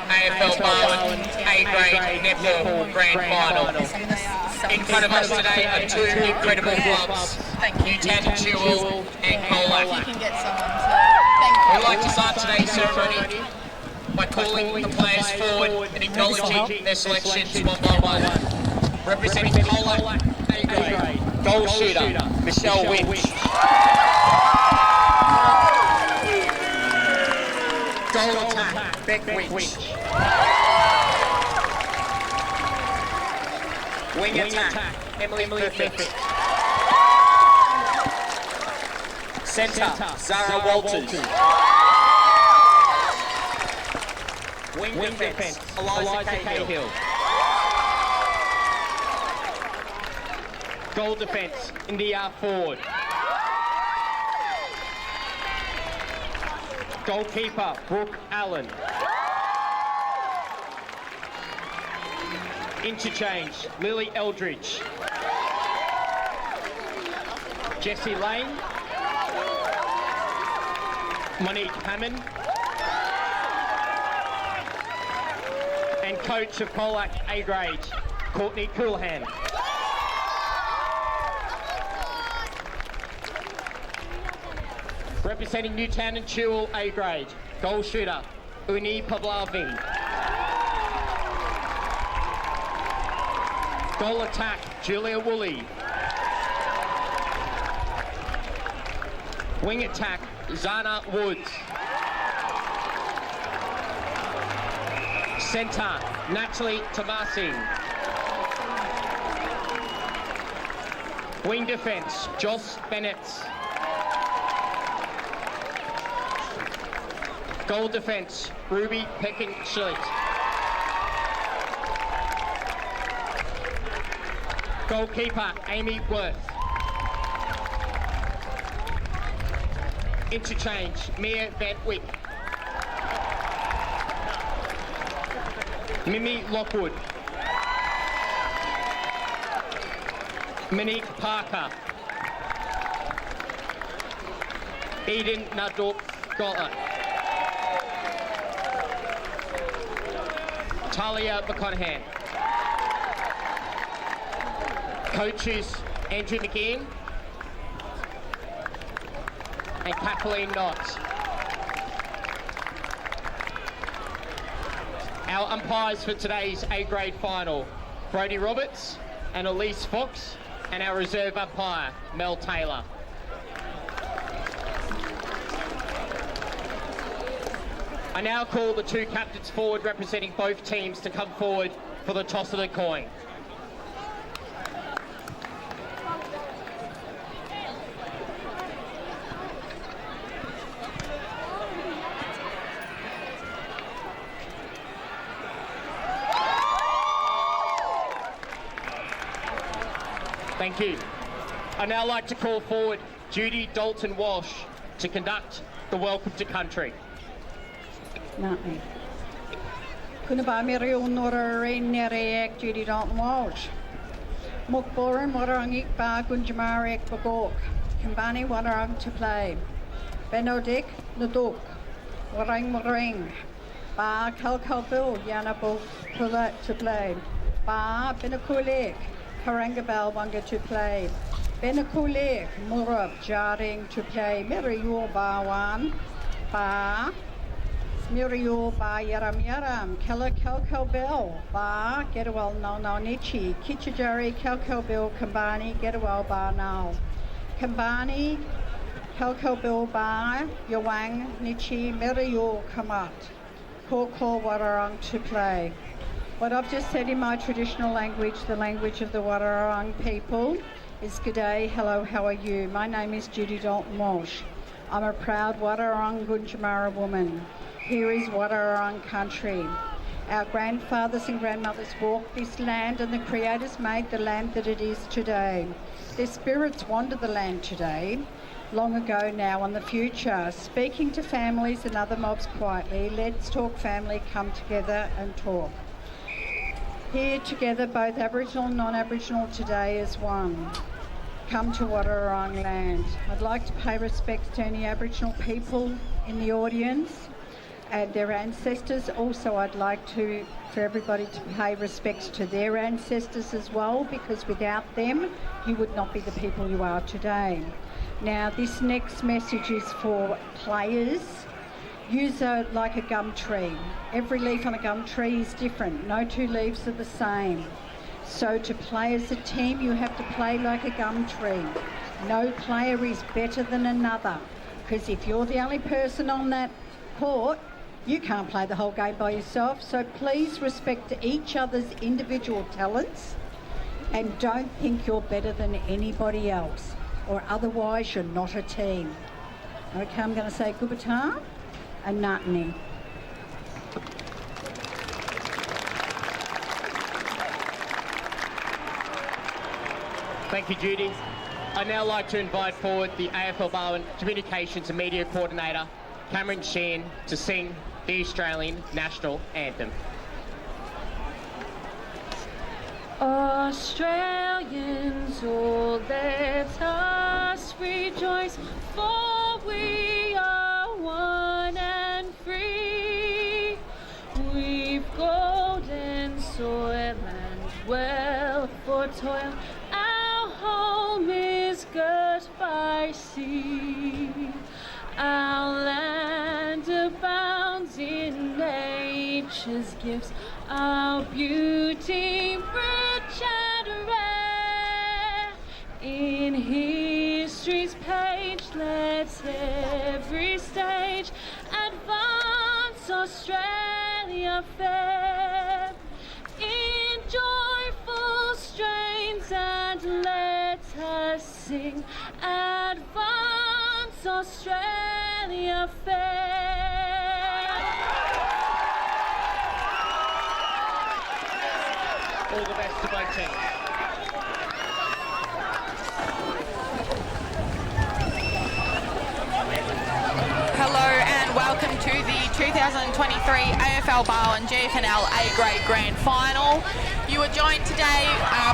AFL Barwon A-grade netball grand final. In front of us today are two incredible clubs, Newtown+Chillwel and Colac. We'd like to start today's ceremony by calling the players forward and acknowledging their selections one by one. Representing Colac A-grade, goal shooter, Michelle Winch. Goal attack, Beck Winch. Wing attack, Emily Perfect. Centre, Zara Walters. Wing defence, Eliza Cahill. Goal defence, India Ford. Goalkeeper, Brooke Allen. Interchange, Lily Eldridge. Jessie Lane. Monique Hammond. And coach of Colac A-grade, Courtney Coolhan. Representing Newtown+Chillwel A-grade, goal shooter, Uni Pavlavi. Goal attack, Julia Woolley. Wing attack, Zana Woods. Centre, Natalie Tomasi. Wing defence, Joss Bennett. Goal defence, Ruby Peckin-Schlitt. Goalkeeper, Amy Worth. Interchange, Mia Van Wyck. Mimi Lockwood. Monique Parker. Eden Nadok-Goller. Talia McConaughey. Coaches Andrew McGinn and Kathleen Knott. Our umpires for today's A-grade final, Brodie Roberts and Elise Fox, and our reserve umpire, Mel Taylor. I now call the two captains forward representing both teams to come forward for the toss of the coin. Thank you. I'd now like to call forward Judy Dalton-Walsh to conduct the Welcome to Country. Kuna ba meri unora rain nereek Judy Dalton-Walsh. Mukboran waterangik ba gunjamarek bagok. Kambani waterang to play. Benodik naduk. Warang marang. Ba kalkalbil yanabo pula to play. Ba benakulek. Karangabal wanga to play. Benakulek murab jaring to play. Meriyo bawan. Ba Muriel ba yaram Kella Kelko Bell ba Getawell no nichi Kichijari Kelko Bill Kambani Getawell ba now Kambani Kelko Bill ba Yawang Nichi Muriel Kamat Koko Wadarang to play. What I've just said in my traditional language, the language of the Wadarang people, is G'day, hello, how are you? My name is Judy Dalton-Walsh. I'm a proud Wadarang Gunjamara woman. Here is Wadarang country. Our grandfathers and grandmothers walked this land and the Creators made the land that it is today. Their spirits wander the land today, long ago now and the future. Speaking to families and other mobs quietly, let's talk family, come together and talk. Here together, both Aboriginal and non-Aboriginal today as one. Come to Wadarang land. I'd like to pay respects to any Aboriginal people in the audience. and their ancestors. Also, I'd like for everybody to pay respects to their ancestors as well, because without them, you would not be the people you are today. Now, this next message is for players. Use like a gum tree. Every leaf on a gum tree is different. No two leaves are the same. So to play as a team, you have to play like a gum tree. No player is better than another, because if you're the only person on that court, you can't play the whole game by yourself. So please respect each other's individual talents and don't think you're better than anybody else, or otherwise you're not a team. Okay, I'm going to say Gubata and Natani. Thank you, Judy. I'd now like to invite forward the AFL Barwon Communications and Media Coordinator, Cameron Sheehan, to sing the Australian National Anthem. Australians, oh, let us rejoice, for we are one and free. We've golden soil and wealth for toil. Our home is girt by sea. Our land abounds in nature's gifts. Our beauty rich and rare. In history's page, let every stage advance Australia fair. In joyful strains, and let us sing, advance Australia fair. All the best to both teams. Hello and welcome to the 2023 AFL Barwon GFL A-Grade Grand Final. You are joined today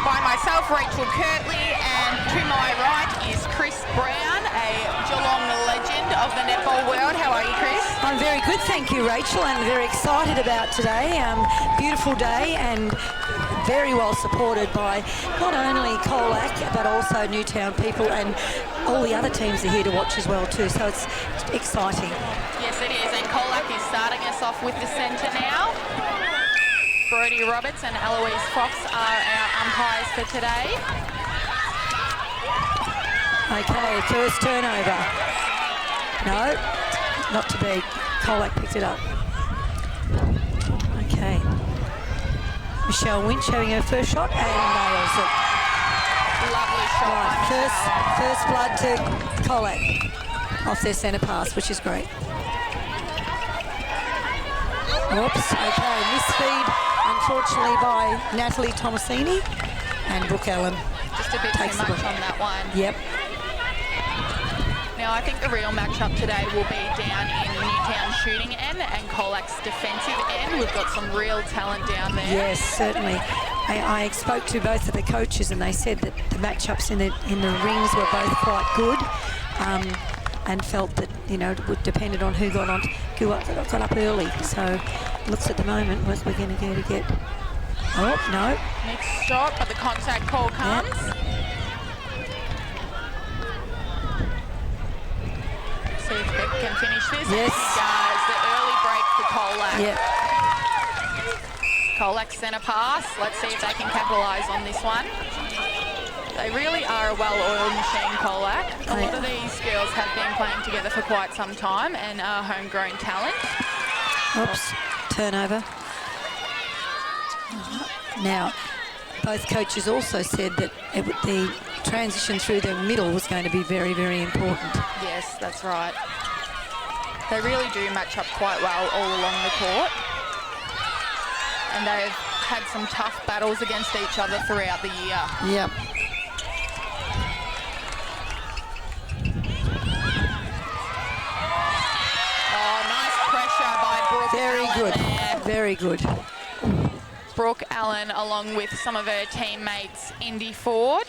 by myself, Rachel Kirtley, and to my right is Chris Brown, a Geelong legend of the netball world. How are you, Chris? I'm very good, thank you, Rachel, and very excited about today. Beautiful day and very well supported by not only Colac but also Newtown people, and all the other teams are here to watch as well too, so it's exciting. Yes, it is, and Colac is starting us off with the centre now. Brodie Roberts and Eloise Fox are our umpires for today. Okay, first turnover. No, not to be. Colac picked it up. Okay. Michelle Winch having her first shot and nails it. Lovely shot. Right, first blood to Colac off their centre pass, which is great. Whoops, okay, misfeed, unfortunately, by Natalie Tomasini, and Brooke Allen. Just a bit too much on that one. Yep. Now, I think the real matchup today will be down in Newtown shooting end and Colac's defensive end. We've got some real talent down there. Yes, certainly. I spoke to both of the coaches and they said that the matchups in the rings were both quite good, and felt that, you know, it would depended on who got up early. So looks at the moment what we're going to get. Oh no. Next shot, but the contact call comes. Yep. See if Beck can finish this. Yes. And he does. The early break for Colac. Yep. Colac centre pass. Let's see if they can capitalise on this one. They really are a well-oiled machine, Colac. A lot of these girls have been playing together for quite some time and are homegrown talent. Oops, turnover. Now, both coaches also said that the transition through the middle was going to be very, very important. Yes, that's right. They really do match up quite well all along the court. And they've had some tough battles against each other throughout the year. Yep. Oh, nice pressure by Brooke Very Allen good. there. Very good. Brooke Allen, along with some of her teammates, Indy Ford.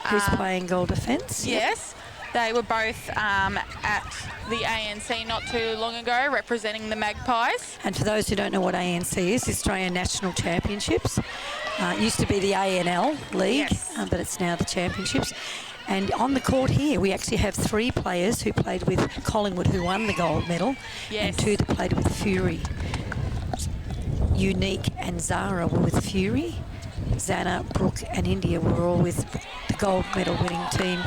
Who's playing goal defence. Yes. They were both at the ANC not too long ago, representing the Magpies. And for those who don't know what ANC is, Australian National Championships. It used to be the ANL League, Yes. but it's now the Championships. And on the court here, we actually have 3 players who played with Collingwood who won the gold medal, Yes. and 2 that played with Fury. Unique and Zara were with Fury. Zana, Brooke and India were all with the gold medal winning team,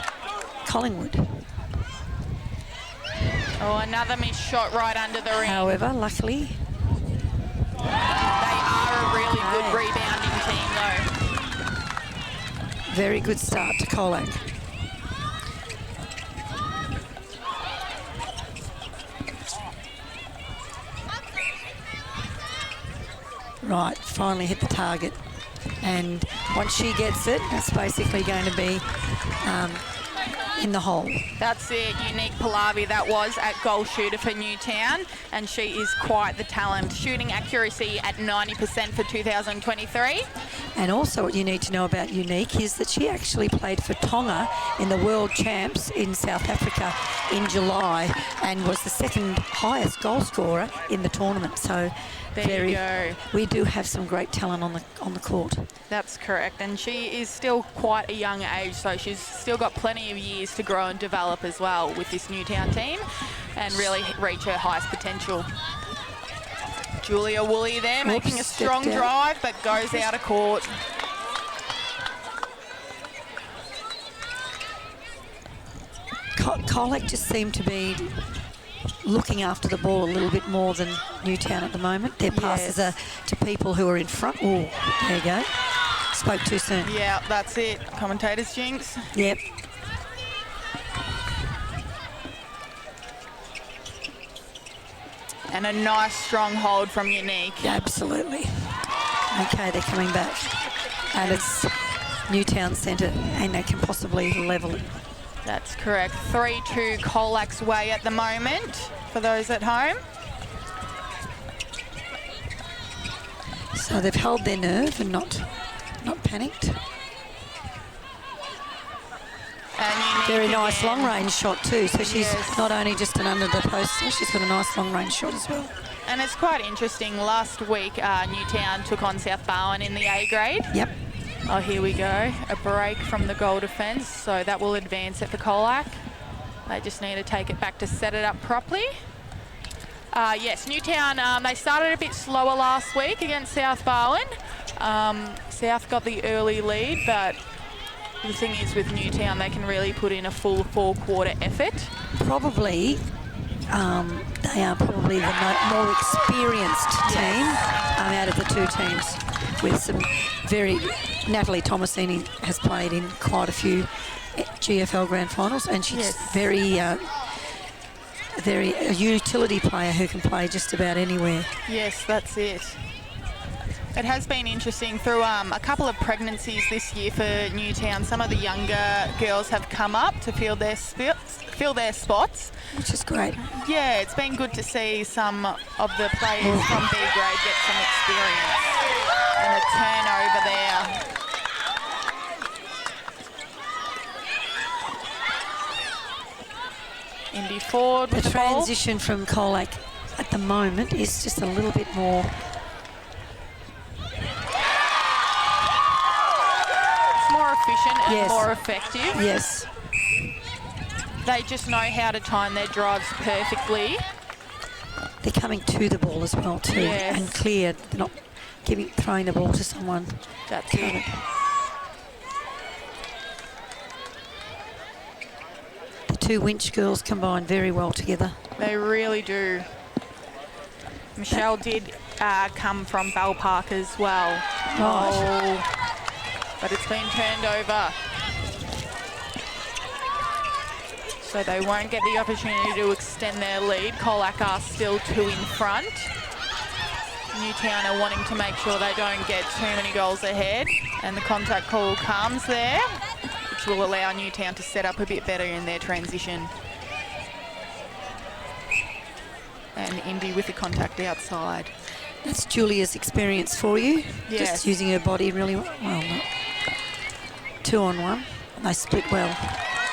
Collingwood. Oh, another missed shot right under the ring. However, luckily, They are a really good rebounding team, though. very good start to Colac. Right, finally hit the target. And once she gets it, it's basically going to be in the hole. That's it, Unique Pallavi, that was at goal shooter for Newtown, and she is quite the talent. Shooting accuracy at 90% for 2023. And also what you need to know about Unique is that she actually played for Tonga in the World Champs in South Africa in July and was the 2nd highest goal scorer in the tournament. So There you go. we do have some great talent on the court. That's correct, and she is still quite a young age, so she's still got plenty of years to grow and develop as well with this Newtown team and really reach her highest potential. Julia Woolley there making a strong stepped out. drive, but goes out of court. Colac just seemed to be looking after the ball a little bit more than Newtown at the moment. Their passes Yes. are to people who are in front. Oh, there you go. Spoke too soon. Yeah, that's it. Commentator's jinx. Yep. And a nice strong hold from Unique. Absolutely. Okay, they're coming back. And it's Newtown Centre, and they can possibly level it. That's correct. 3-2 Colac's way at the moment for those at home. So they've held their nerve and not panicked. And Unique Very nice again. long-range shot too. So she's Yes. not only just an under the post, she's got a nice long-range shot as well. And it's quite interesting. Last week, Newtown took on South Barwon in the A grade. Yep. Oh, here we go. A break from the goal defence, so that will advance it for Colac. They just need to take it back to set it up properly. Yes, Newtown, they started a bit slower last week against South Barwon. South got the early lead, but the thing is with Newtown, they can really put in a full 4-quarter effort. Probably, they are probably the more experienced team out of the 2 teams, with some very... Natalie Thomasini has played in quite a few GFL grand finals, and she's very a utility player who can play just about anywhere. Yes, that's it. It has been interesting through a couple of pregnancies this year for Newtown. Some of the younger girls have come up to fill their spots. Which is great. Yeah, it's been good to see some of the players from B grade get some experience. And a turnover there. Indy Ford with The the ball. transition from Colac at the moment is just a little bit more... It's more efficient and Yes. more effective. Yes. They just know how to time their drives perfectly. They're coming to the ball as well too, Yes. and clear. They're not throwing the ball to someone. That's Covered. it. The 2 Winch girls combine very well together. They really do. Michelle did come from Bell Park as well. Right. Oh, but it's been turned over. So they won't get the opportunity to extend their lead. Colac are still 2 in front. Newtown are wanting to make sure they don't get too many goals ahead. And the contact call comes there, which will allow Newtown to set up a bit better in their transition. And Indy with the contact outside. That's Julia's experience for you. Yes. Just using her body really well. Well, not 2 on 1. They split well.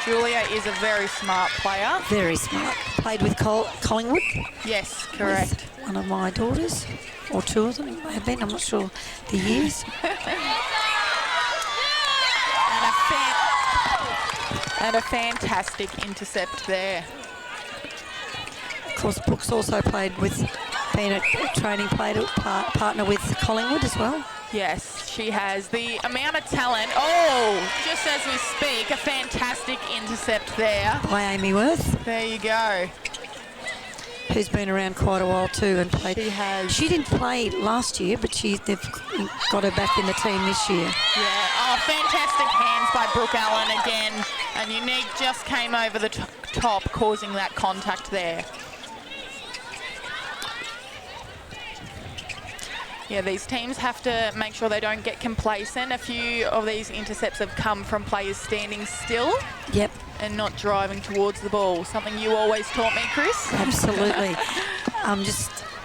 Julia is a very smart player. Very smart. Played with Collingwood. Yes, correct. With one of my daughters, or two of them may have been, I'm not sure the years. And a fantastic intercept there. Of course, Brooks also played with, being a training partner with Collingwood as well. Yes, she has. The amount of talent. Oh, just as we speak, a fantastic intercept there. By Amy Worth. There you go. Who's been around quite a while too and played. She has. She didn't play last year, but they've got her back in the team this year. Yeah. Oh, fantastic hands by Brooke Allen again. And Unique just came over the top, causing that contact there. Yeah, these teams have to make sure they don't get complacent. A few of these intercepts have come from players standing still. Yep. And not driving towards the ball. Something you always taught me, Chris. Absolutely.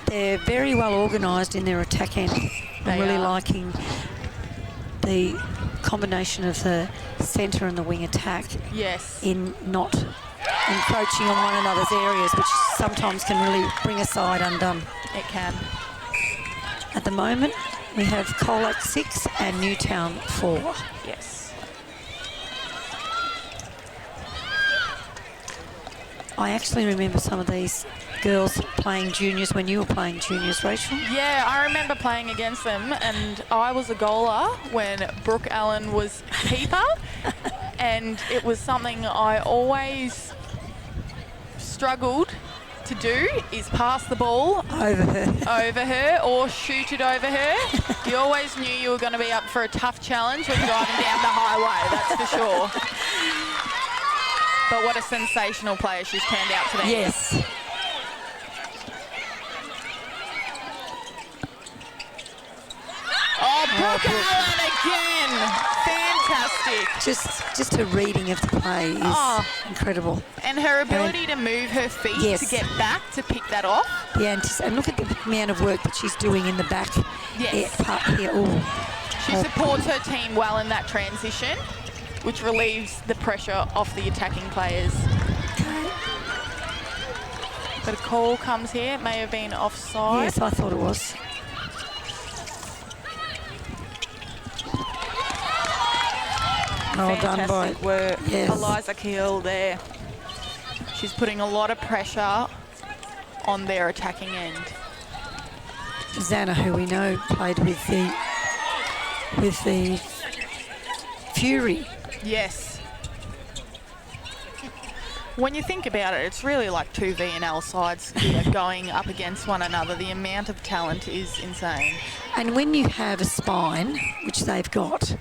They're very well organised in their attack end. I'm really liking the combination of the centre and the wing attack. Yes. In not encroaching on one another's areas, which sometimes can really bring a side undone. It can. At the moment, we have Colac 6 and Newtown 4. Yes. I actually remember some of these girls playing juniors when you were playing juniors, Rachel. Yeah, I remember playing against them, and I was a goaler when Brooke Allen was keeper, and it was something I always struggled to do, is pass the ball over her or shoot it over her. You always knew you were going to be up for a tough challenge when driving down the highway, that's for sure. But what a sensational player she's turned out to be. Yes. Oh, Brooke Allen again. Fantastic. Just her reading of the play is incrediable. And her ability to move her feet to get back to pick that off. Yeah, and look at the amount of work that she's doing in the back part here. She supports her team well in that transition, which relieves the pressure off the attacking players. Okay. But a call comes here. It may have been offside. Yes, I thought it was. Well done by work. Yes. Eliza Keel there. She's putting a lot of pressure on their attacking end. Zana, who we know played with the Fury. Yes. When you think about it, it's really like two V&L sides here going up against one another. The amount of talent is insane. And when you have a spine, which they've got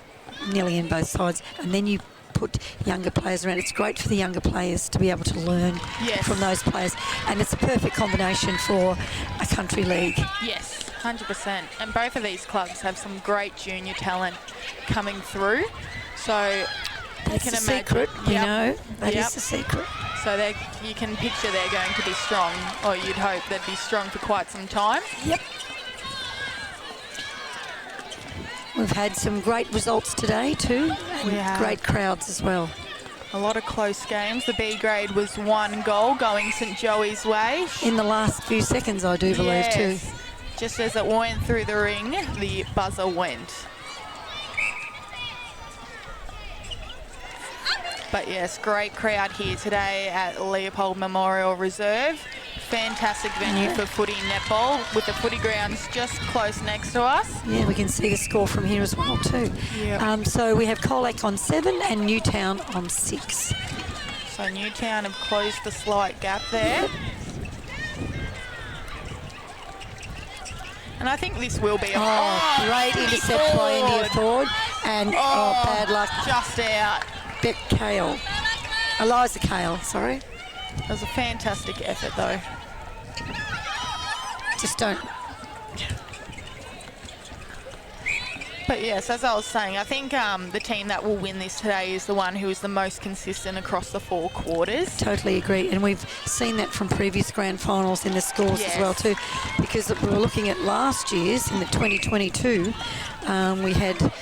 nearly in both sides, and then you put younger players around, it's great for the younger players to be able to learn from those players. And it's a perfect combination for a country league. Yes, 100%. And both of these clubs have some great junior talent coming through. So that's you can the imagine, secret, you know, that is the secret. So you can picture they're going to be strong, or you'd hope they'd be strong for quite some time. Yep. We've had some great results today too, and great crowds as well. A lot of close games. The B grade was 1 goal going St Joey's way. In the last few seconds, I do believe too. Just as it went through the ring, the buzzer went. But yes, great crowd here today at Leopold Memorial Reserve. Fantastic venue for footy netball, with the footy grounds just close next to us. Yeah, we can see the score from here as well too. Yep. So we have Colac on 7 and Newtown on 6. So Newtown have closed the slight gap there. Yep. And I think this will be a great intercept by India Ford, and bad luck. Just out. Eliza Kale, sorry. It was a fantastic effort though. Just don't. But yes, as I was saying, I think the team that will win this today is the one who is the most consistent across the 4 quarters. Totally agree, and we've seen that from previous grand finals in the scores as well too, because we were looking at last year's in the 2022, we had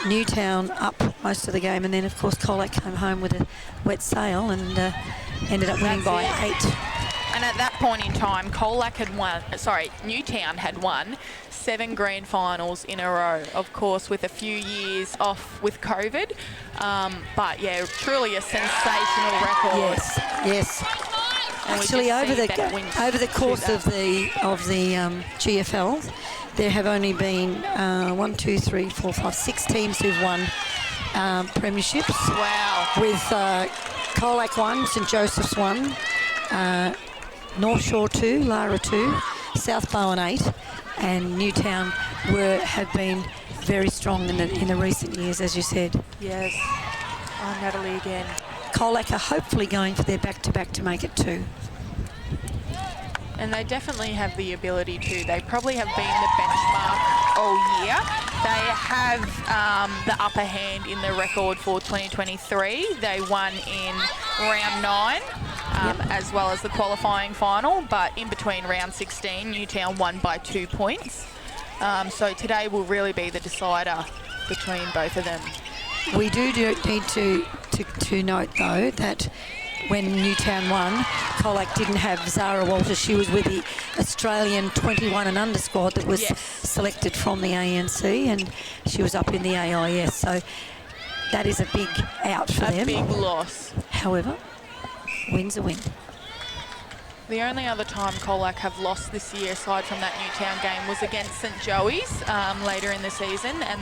Newtown up most of the game, and then of course Colac came home with a wet sail and ended up winning by 8. And at that point in time, Newtown had won 7 grand finals in a row, of course, with a few years off with COVID. But yeah, truly a sensational record. Yes, yes. And actually, over the course of the GFL, there have only been 6 teams who've won premierships. Wow. With Colac 1, St Joseph's 1, North Shore 2, Lara 2, South Bowen 8, and Newtown have been very strong in the recent years, as you said. Yes. Oh, Natalie again. Colac are hopefully going for their back-to-back to make it 2. And they definitely have the ability to. They probably have been the benchmark all year. They have the upper hand in the record for 2023. They won in round 9, as well as the qualifying final, but in between round 16, Newtown won by 2 points. So today will really be the decider between both of them. We do need to note, though, that when Newtown won, Colac didn't have Zara Walters. She was with the Australian 21 and under squad that was selected from the ANC, and she was up in the AIS. So that is a big out for them. A big loss. However, win's a win. The only other time Colac have lost this year, aside from that Newtown game, was against St Joey's later in the season, and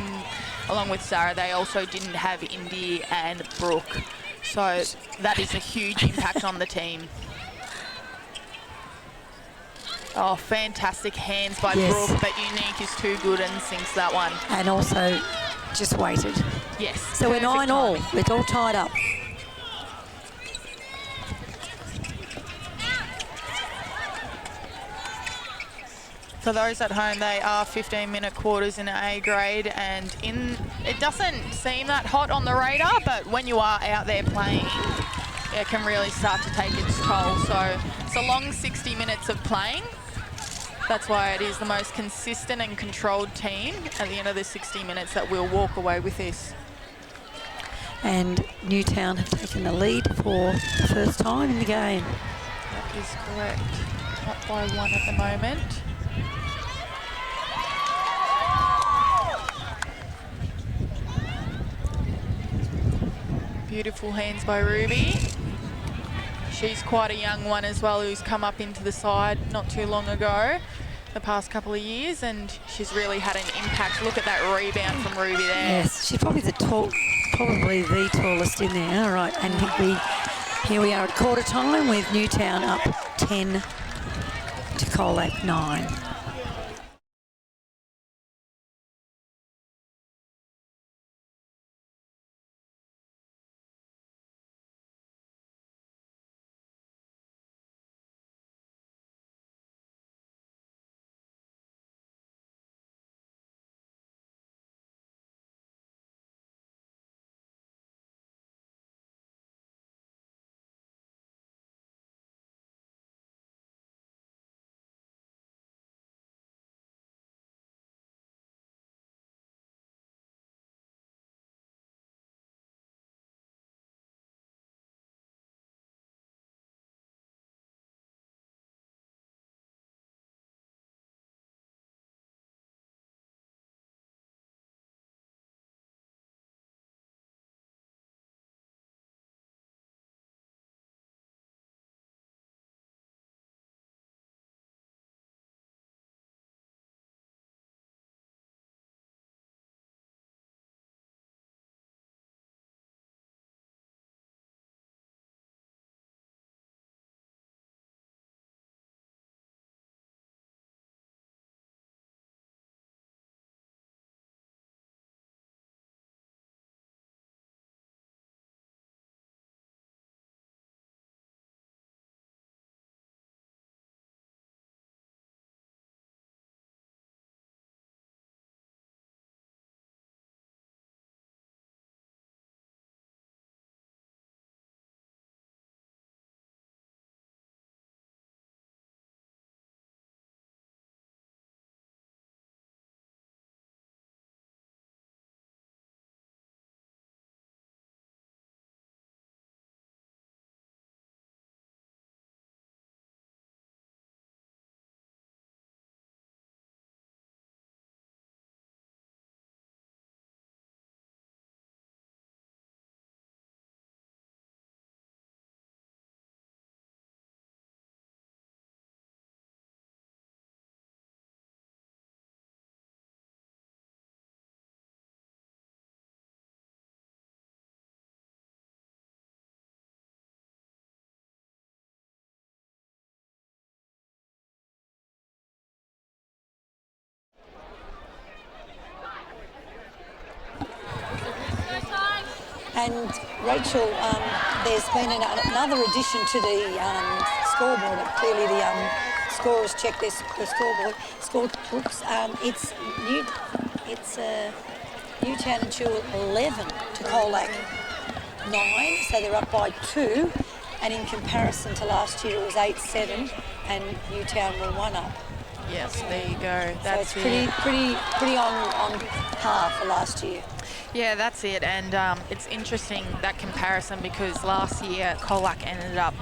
along with Sarah, they also didn't have Indy and Brooke. So that is a huge impact on the team. Oh, fantastic hands by Brooke, but Unique is too good and sinks that one. And also just waited. Yes. So we're 9-all. It's all tied up. For those at home, they are 15-minute quarters in A grade, and it doesn't seem that hot on the radar, but when you are out there playing, it can really start to take its toll. So it's a long 60 minutes of playing. That's why it is the most consistent and controlled team at the end of the 60 minutes that will walk away with this. And Newtown have taken the lead for the first time in the game. That is correct. Up by 1 at the moment. Beautiful hands by Ruby. She's quite a young one as well, who's come up into the side not too long ago, the past couple of years, and she's really had an impact. Look at that rebound from Ruby there. Yes, she's probably the tallest in there. All right, and here we are at quarter time with Newtown up 10 to Colac 9. And Rachel, there's been another addition to the scoreboard. Clearly the scorers check the scoreboard, scorebooks. It's Newtown+Chillwel 11 to Colac 9, so they're up by 2. And in comparison to last year, it was 8-7, and Newtown were 1 up. Yes, there you go. That's so it's pretty on par for last year. Yeah, that's it. And it's interesting, that comparison, because last year Colac ended up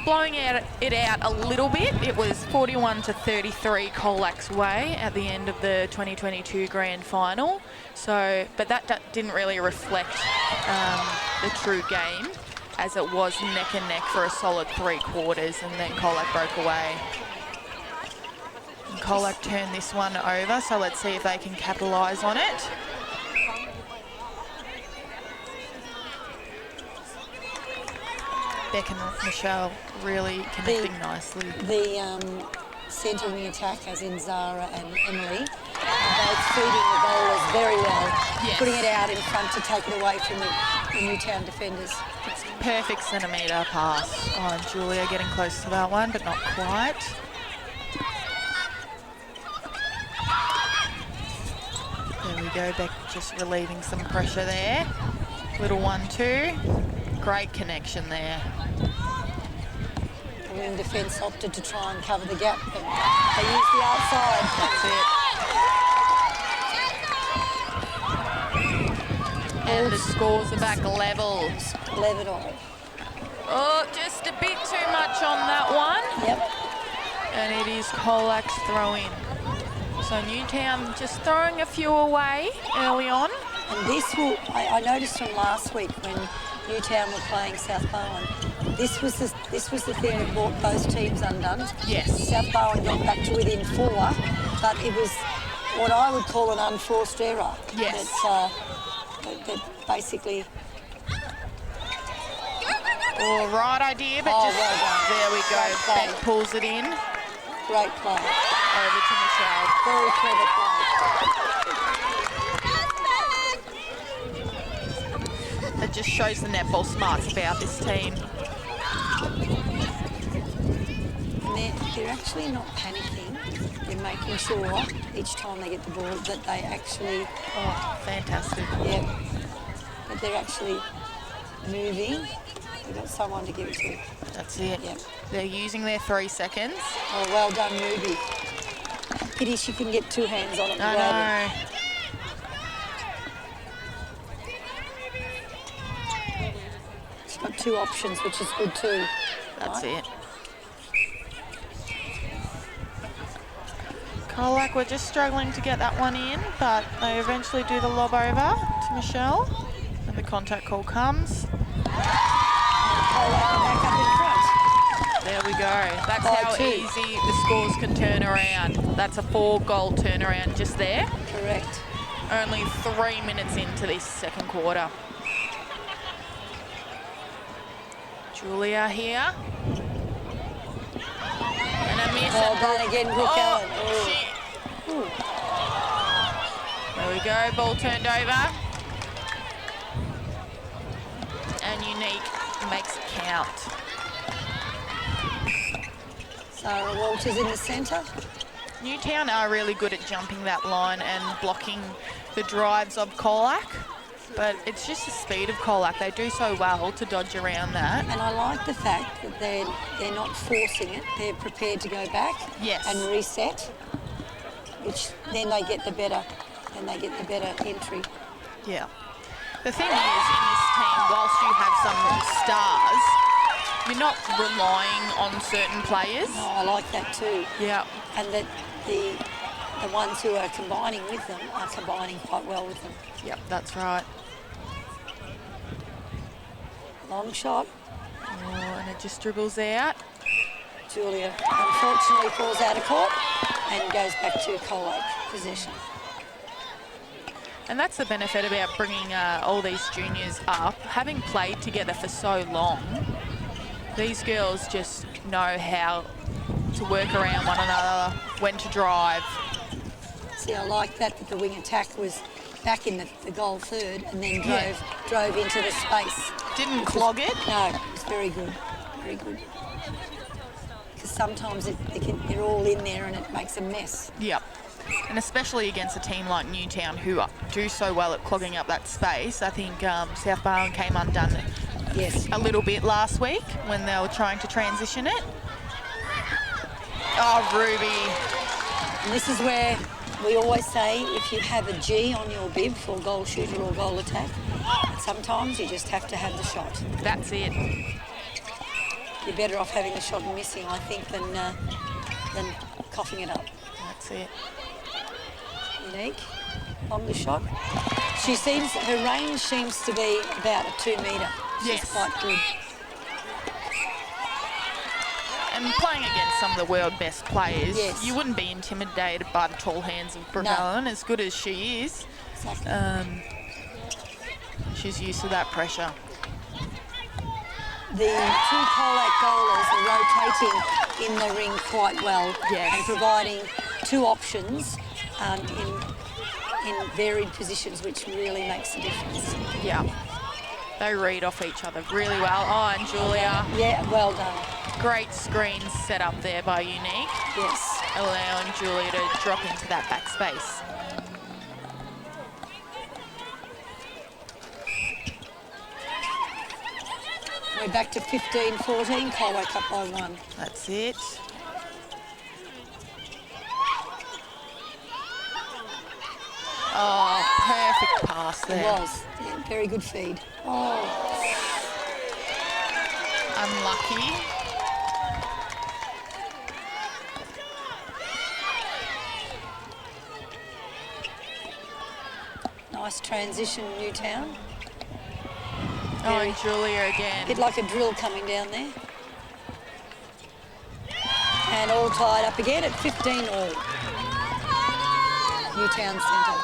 blowing it out a little bit. It was 41-33 Colac's way at the end of the 2022 grand final. So, but that didn't really reflect the true game, as it was neck and neck for a solid 3 quarters, and then Colac broke away. And Colac turned this one over, so let's see if they can capitalise on it. Beck and Michelle really connecting nicely. The centre wing attack, as in Zara and Emily, both feeding the bowlers very well, yes, putting it out in front to take it away from the Newtown defenders. It's perfect centimetre pass. Oh, and Julia getting close to that one, but not quite. There we go, Beck just relieving some pressure there. Little 1-2. Great connection there. The wing defence opted to try and cover the gap, but they used the outside. That's it. And the scores are back level. 11-all. Oh, just a bit too much on that one. Yep. And it is Colac's throw-in. So Newtown just throwing a few away early on. And this will, I noticed from last week when Newtown were playing South Bowen, this was the thing that brought those teams undone. Yes. South Bowen got back to within 4, but it was what I would call an unforced error. Yes. That basically... All right idea, but well just done. there we go. Great play. Beck pulls it in. Great play. Over to Michelle. Very clever play. It just shows the netball smarts about this team. And they're actually not panicking. They're making sure each time they get the ball that they actually... Oh, fantastic. Yeah. That they're actually moving. They've got someone to give it to. That's it. Yep. They're using their 3 seconds. Oh, well done, Ruby. Pity she couldn't get 2 hands on it. I know. She's got 2 options, which is good too. That's right? it. Colac were just struggling to get that one in, but they eventually do the lob over to Michelle. And the contact call comes. Back up in front. There we go. That's By how 2. easy the scores can turn around. That's a 4-goal turnaround just there. Correct. Only 3 minutes into this second quarter. Julia here. And a miss. Well done again, Brooke Allen. Shit. There we go, ball turned over. And Unique makes it count. Sarah Walters in the centre. Newtown are really good at jumping that line and blocking the drives of Colac, but it's just the speed of Colac. They do so well to dodge around that. And I like the fact that they're not forcing it. They're prepared to go back and reset, which then they get the better entry. Yeah. The thing is, in this team, whilst you have some stars, you're not relying on certain players. No, I like that too. Yeah. And that the ones who are combining with them are combining quite well with them. Yep, that's right. Long shot. Oh, and it just dribbles out. Julia unfortunately falls out of court and goes back to Colac possession. And that's the benefit about bringing all these juniors up. Having played together for so long, these girls just know how to work around one another, when to drive. See, I like that the wing attack was back in the goal third and then drove into the space. Didn't clog it? No, it's very good, very good. Because sometimes they're all in there and it makes a mess. Yep. And especially against a team like Newtown, who do so well at clogging up that space. I think South Barwon came undone a little bit last week when they were trying to transition it. Oh, Ruby. And this is where we always say if you have a G on your bib for goal shooter or goal attack, sometimes you just have to have the shot. That's it. You're better off having the shot and missing, I think, than coughing it up. That's it. Unique, longer shot. Her range seems to be about a 2 metre. She's quite good. And playing against some of the world best players, you wouldn't be intimidated by the tall hands of Brooke Allen, as good as she is. Exactly. She's used to that pressure. The two Colac goalers are rotating in the ring quite well and providing two options in varied positions, which really makes a difference. Yeah. They read off each other really well. Oh, and Julia. Yeah, well done. Great screens set up there by Unique. Yes. Allowing Julia to drop into that back space. We're back to 15-14, Colac up by 1. That's it. Oh, perfect pass there. It was. Yeah, very good feed. Oh. Unlucky. Nice transition, Newtown. Oh, and Julia again. A bit like a drill coming down there. And all tied up again at 15 all. Newtown Centre.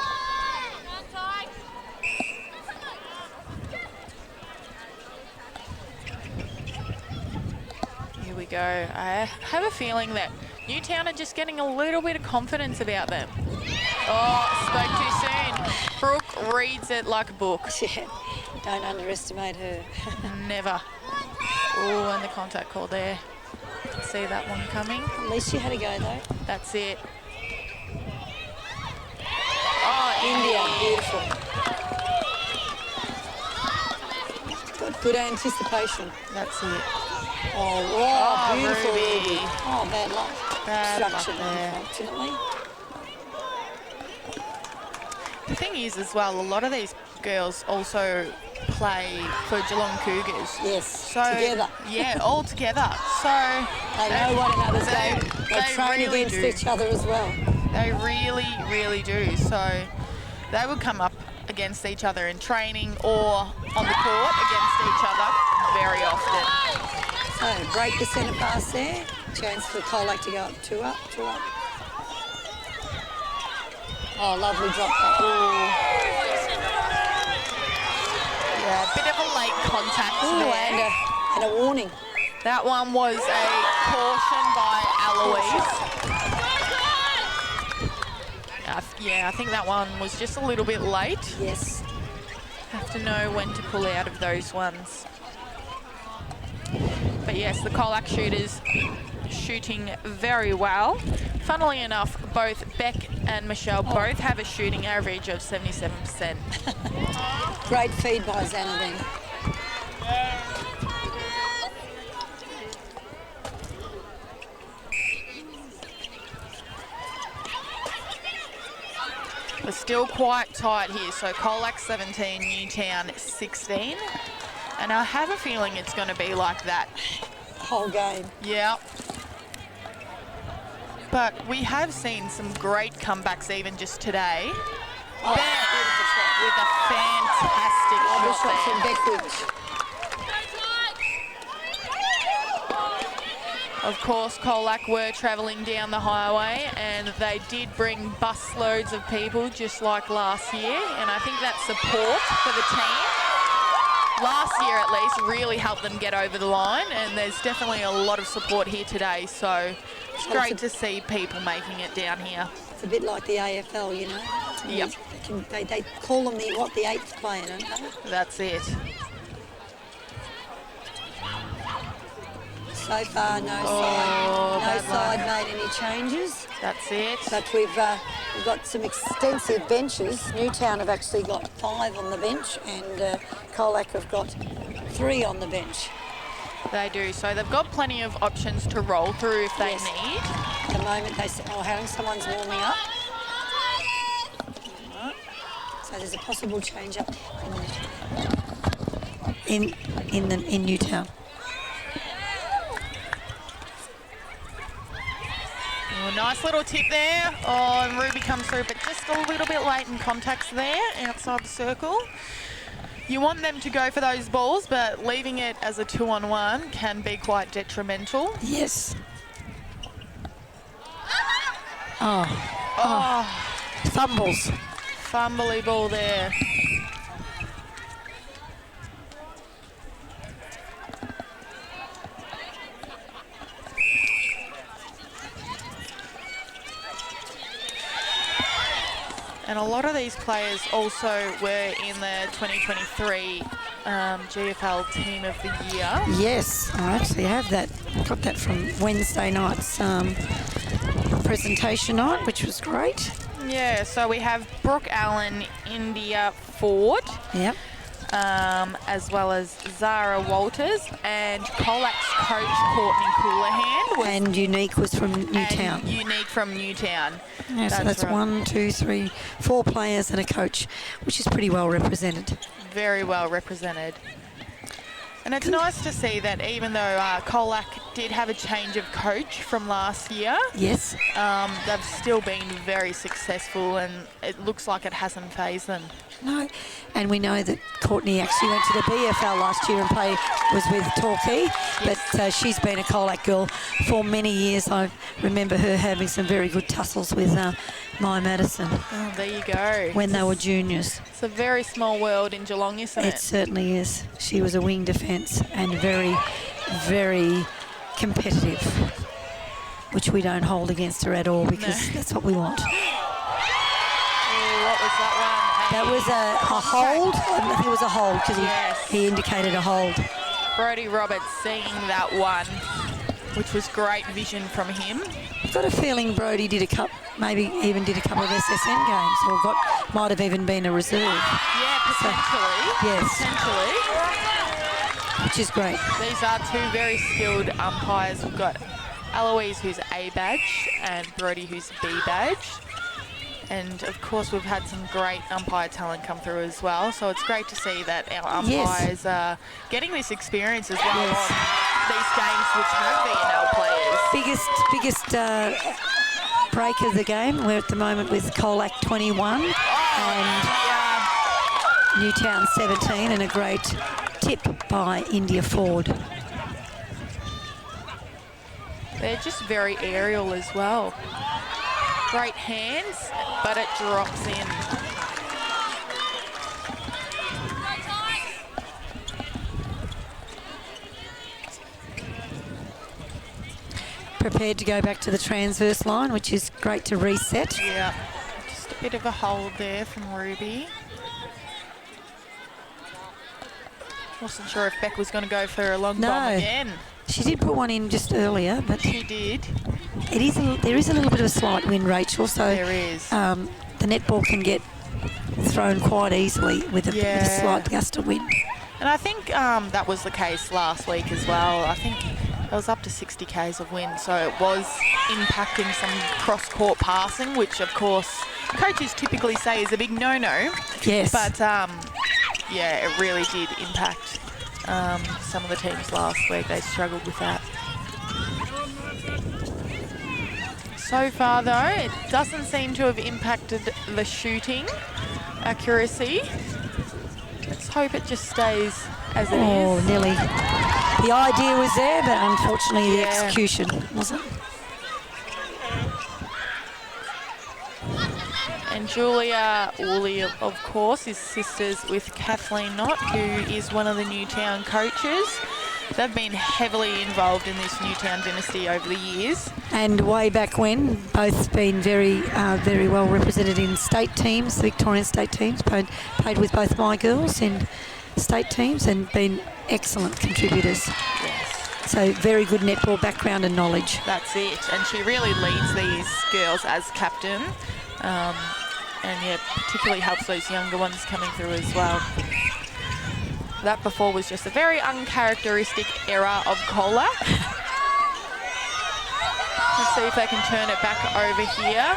Here we go. I have a feeling that Newtown are just getting a little bit of confidence about them. Oh, spoke too soon. Brooke reads it like a book. Yeah, don't underestimate her. Never. Oh, and the contact call there. See that one coming. At least you had a go though. That's it. Oh, India, beautiful. Got good anticipation. That's it. Oh, beautiful. Ruby. Oh, bad luck. Bad luck Obstruction, there. unfortunately. The thing is as well, a lot of these girls also play for Geelong Cougars. Yes, so, together. Yeah, all together. So they know one another's game. They train really against each other as well. They really, really do. So they would come up against each other in training or on the court against each other very often. So break the centre pass there. Chance for Colac to go up, 2 up, 2 up. Oh, lovely drop back. Yeah, a bit of a late contact there. And a warning. That one was a caution by Eloise. Yeah, I think that one was just a little bit late. Yes. Have to know when to pull out of those ones. But yes, the Colac shooters shooting very well. Funnily enough, both Beck and Michelle both have a shooting average of 77%. Great feed by Xanadine. We're still quite tight here, so Colac 17, Newtown 16. And I have a feeling it's going to be like that. Whole game. Yeah. But we have seen some great comebacks even just today. Oh, Beck beautiful shot. with a fantastic Lovely shot shot from there. Beckwith. Of course, Colac were travelling down the highway and they did bring bus loads of people just like last year, and I think that support for the team last year at least really helped them get over the line, and there's definitely a lot of support here today, so it's great to see people making it down here. It's a bit like the AFL, you know. Yep. They call them the eighth player, don't they? That's it. So far, no side made any changes. That's it. But we've got some extensive benches. Newtown have actually got 5 on the bench, and Colac have got 3 on the bench. They do. So they've got plenty of options to roll through if they need. At the moment, they say, oh, hang on, someone's warming up. Right. So there's a possible change up in Newtown. Oh, nice little tip there. Oh, and Ruby comes through, but just a little bit late in contacts there outside the circle. You want them to go for those balls, but leaving it as a 2-on-1 can be quite detrimental. Yes. Fumbles. Fumbly ball there. And a lot of these players also were in the 2023 GFL Team of the Year. Yes, I actually have that. I got that from Wednesday night's presentation night, which was great. Yeah, so we have Brooke Allen, India Ford. Yep. As well as Zara Walters, and Colac's coach Courtney Coulahan. And Unique was from Newtown. And Unique from Newtown. Yeah, so that's right. 1, 2, 3, 4 players and a coach, which is pretty well represented. Very well represented. And it's nice to see that even though Colac did have a change of coach from last year, yes, they've still been very successful, and it looks like it hasn't phased them. No, and we know that Courtney actually went to the BFL last year and was with Torquay, yes. But she's been a Colac girl for many years. I remember her having some very good tussles with Maya Madison. Oh, there you go. When they were juniors. It's a very small world in Geelong, isn't it? It certainly is. She was a wing defence and very, very competitive, which we don't hold against her at all, because that's what we want. Oh, what was that one? That was a hold. I think it was a hold, because he indicated a hold. Brodie Roberts seeing that one, which was great vision from him. I've got a feeling Brodie maybe even did a couple of SSN games, or might have even been a reserve. Yeah, potentially. Yes. Potentially. Which is great. These are 2 very skilled umpires. We've got Eloise, who's A badge, and Brodie, who's B badge. And of course, we've had some great umpire talent come through as well. So it's great to see that our umpires are getting this experience as well on these games, which have BNL players. Biggest break of the game. We're at the moment with Colac 21 and Newtown 17, and a great tip by India Ford. They're just very aerial as well. Great hands, but it drops in. Prepared to go back to the transverse line, which is great to reset. Yeah, just a bit of a hold there from Ruby. Wasn't sure if Beck was going to go for a long bomb again. She did put one in just earlier, but she did. There is a little bit of a slight wind, Rachel, so there is. The netball can get thrown quite easily with a slight gust of wind. And I think that was the case last week as well. I think it was up to 60 k's of wind, so it was impacting some cross-court passing, which of course coaches typically say is a big no-no. Yes. But yeah, it really did impact some of the teams last week. They struggled with that. So far though, it doesn't seem to have impacted the shooting accuracy. Let's hope it just stays as it is. Oh, nearly. The idea was there, but unfortunately the execution wasn't. And Julia Woolley, of course, is sisters with Kathleen Knott, who is one of the Newtown coaches. They've been heavily involved in this Newtown dynasty over the years. And way back when, both been very well represented in state teams, the Victorian state teams, played with both my girls in state teams and been excellent contributors. Yes. So very good netball background and knowledge. That's it. And she really leads these girls as captain. And yeah, particularly helps those younger ones coming through as well. That before was just a very uncharacteristic error of Colac. Let's see if they can turn it back over here.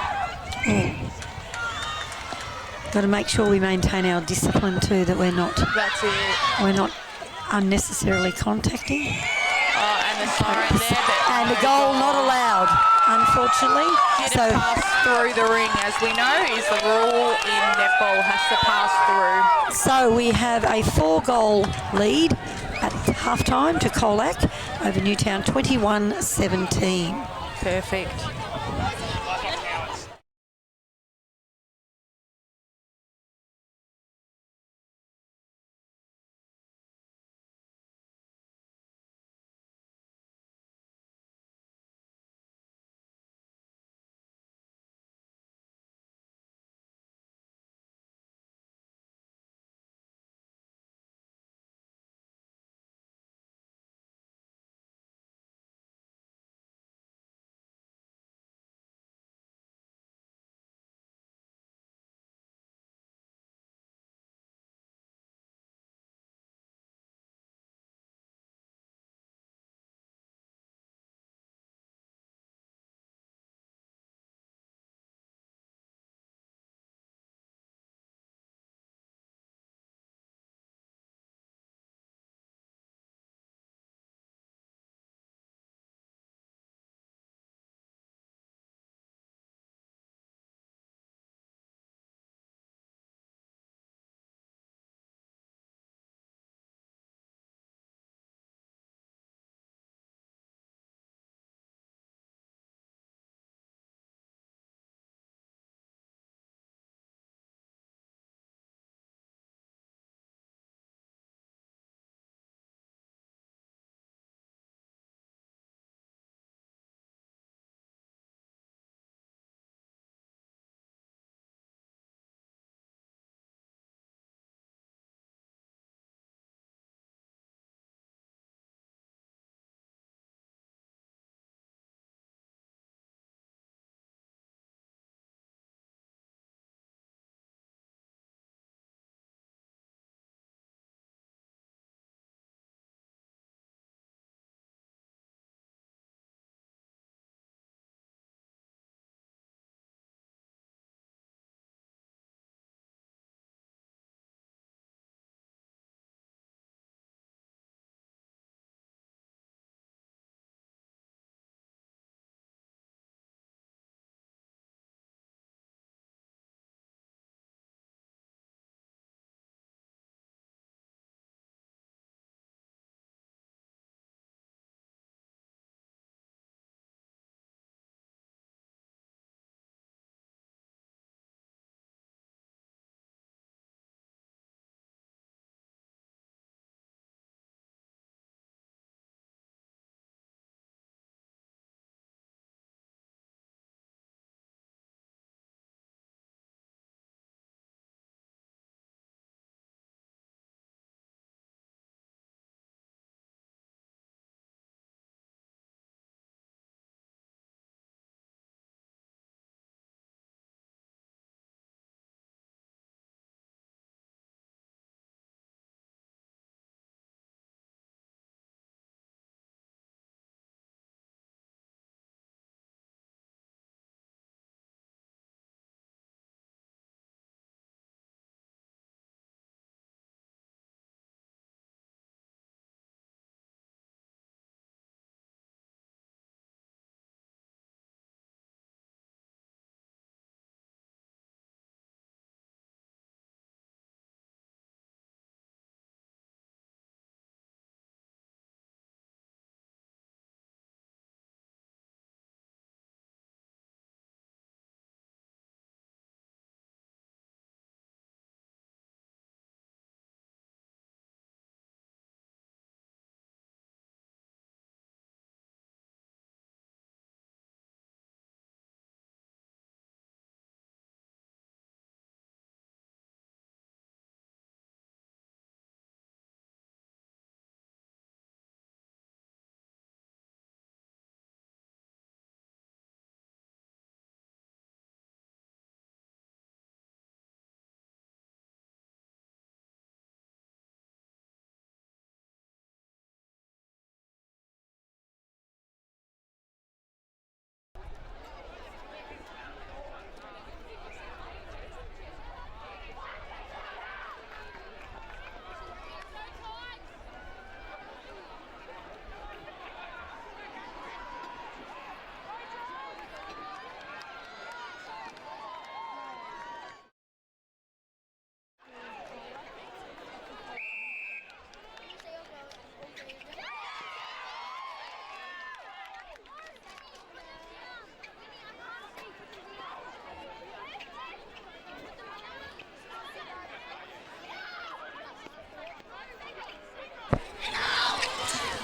Got to make sure we maintain our discipline too, that we're not unnecessarily contacting. Oh, and the siren there. And a goal not allowed, unfortunately. Didn't pass through the ring, as we know, is the rule in netball, has to pass through. So we have a 4-goal lead at halftime to Colac over Newtown, 21-17. Perfect.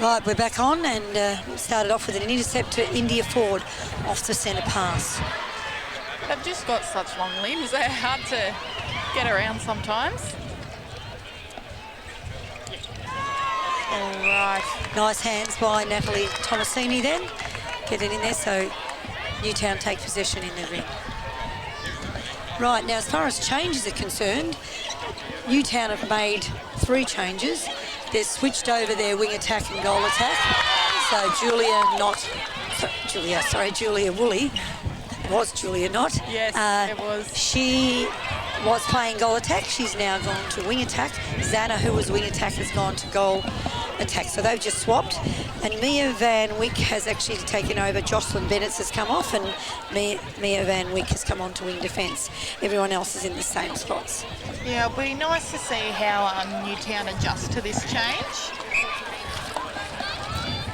Right, we're back on, and started off with an intercept to India Ford off the centre pass. They've just got such long limbs. They're hard to get around sometimes. All right. Nice hands by Natalie Tomasini then. Get it in there, so Newtown take possession in the ring. Right, now as far as changes are concerned, Newtown have made 3 changes. They've switched over their wing attack and goal attack. So Julia Woolley. It was Julia Knott. Yes, it was. She was playing goal attack. She's now gone to wing attack. Zana, who was wing attack, has gone to goal attack. So they've just swapped. And Mia Van Wyck has actually taken over. Jocelyn Bennett has come off, and Mia Van Wyck has come on to wing defence. Everyone else is in the same spots. Yeah, it'll be nice to see how Newtown adjusts to this change.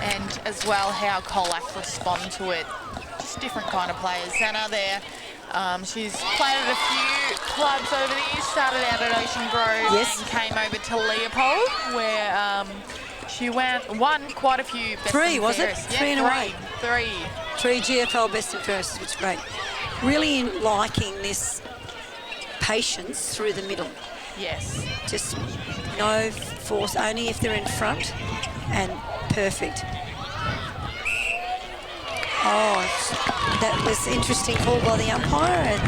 And as well how Colac respond to it. Just different kind of players. Zana there, she's played at a few clubs over the years, started out at Ocean Grove and came over to Leopold, where she won quite a few best 3, and was it? fairest. 3 in a way. 3 GFL best and fairest, which is great. Really liking this patience through the middle. Yes. Just no force, only if they're in front, and perfect. Oh, that was interesting call by the umpire.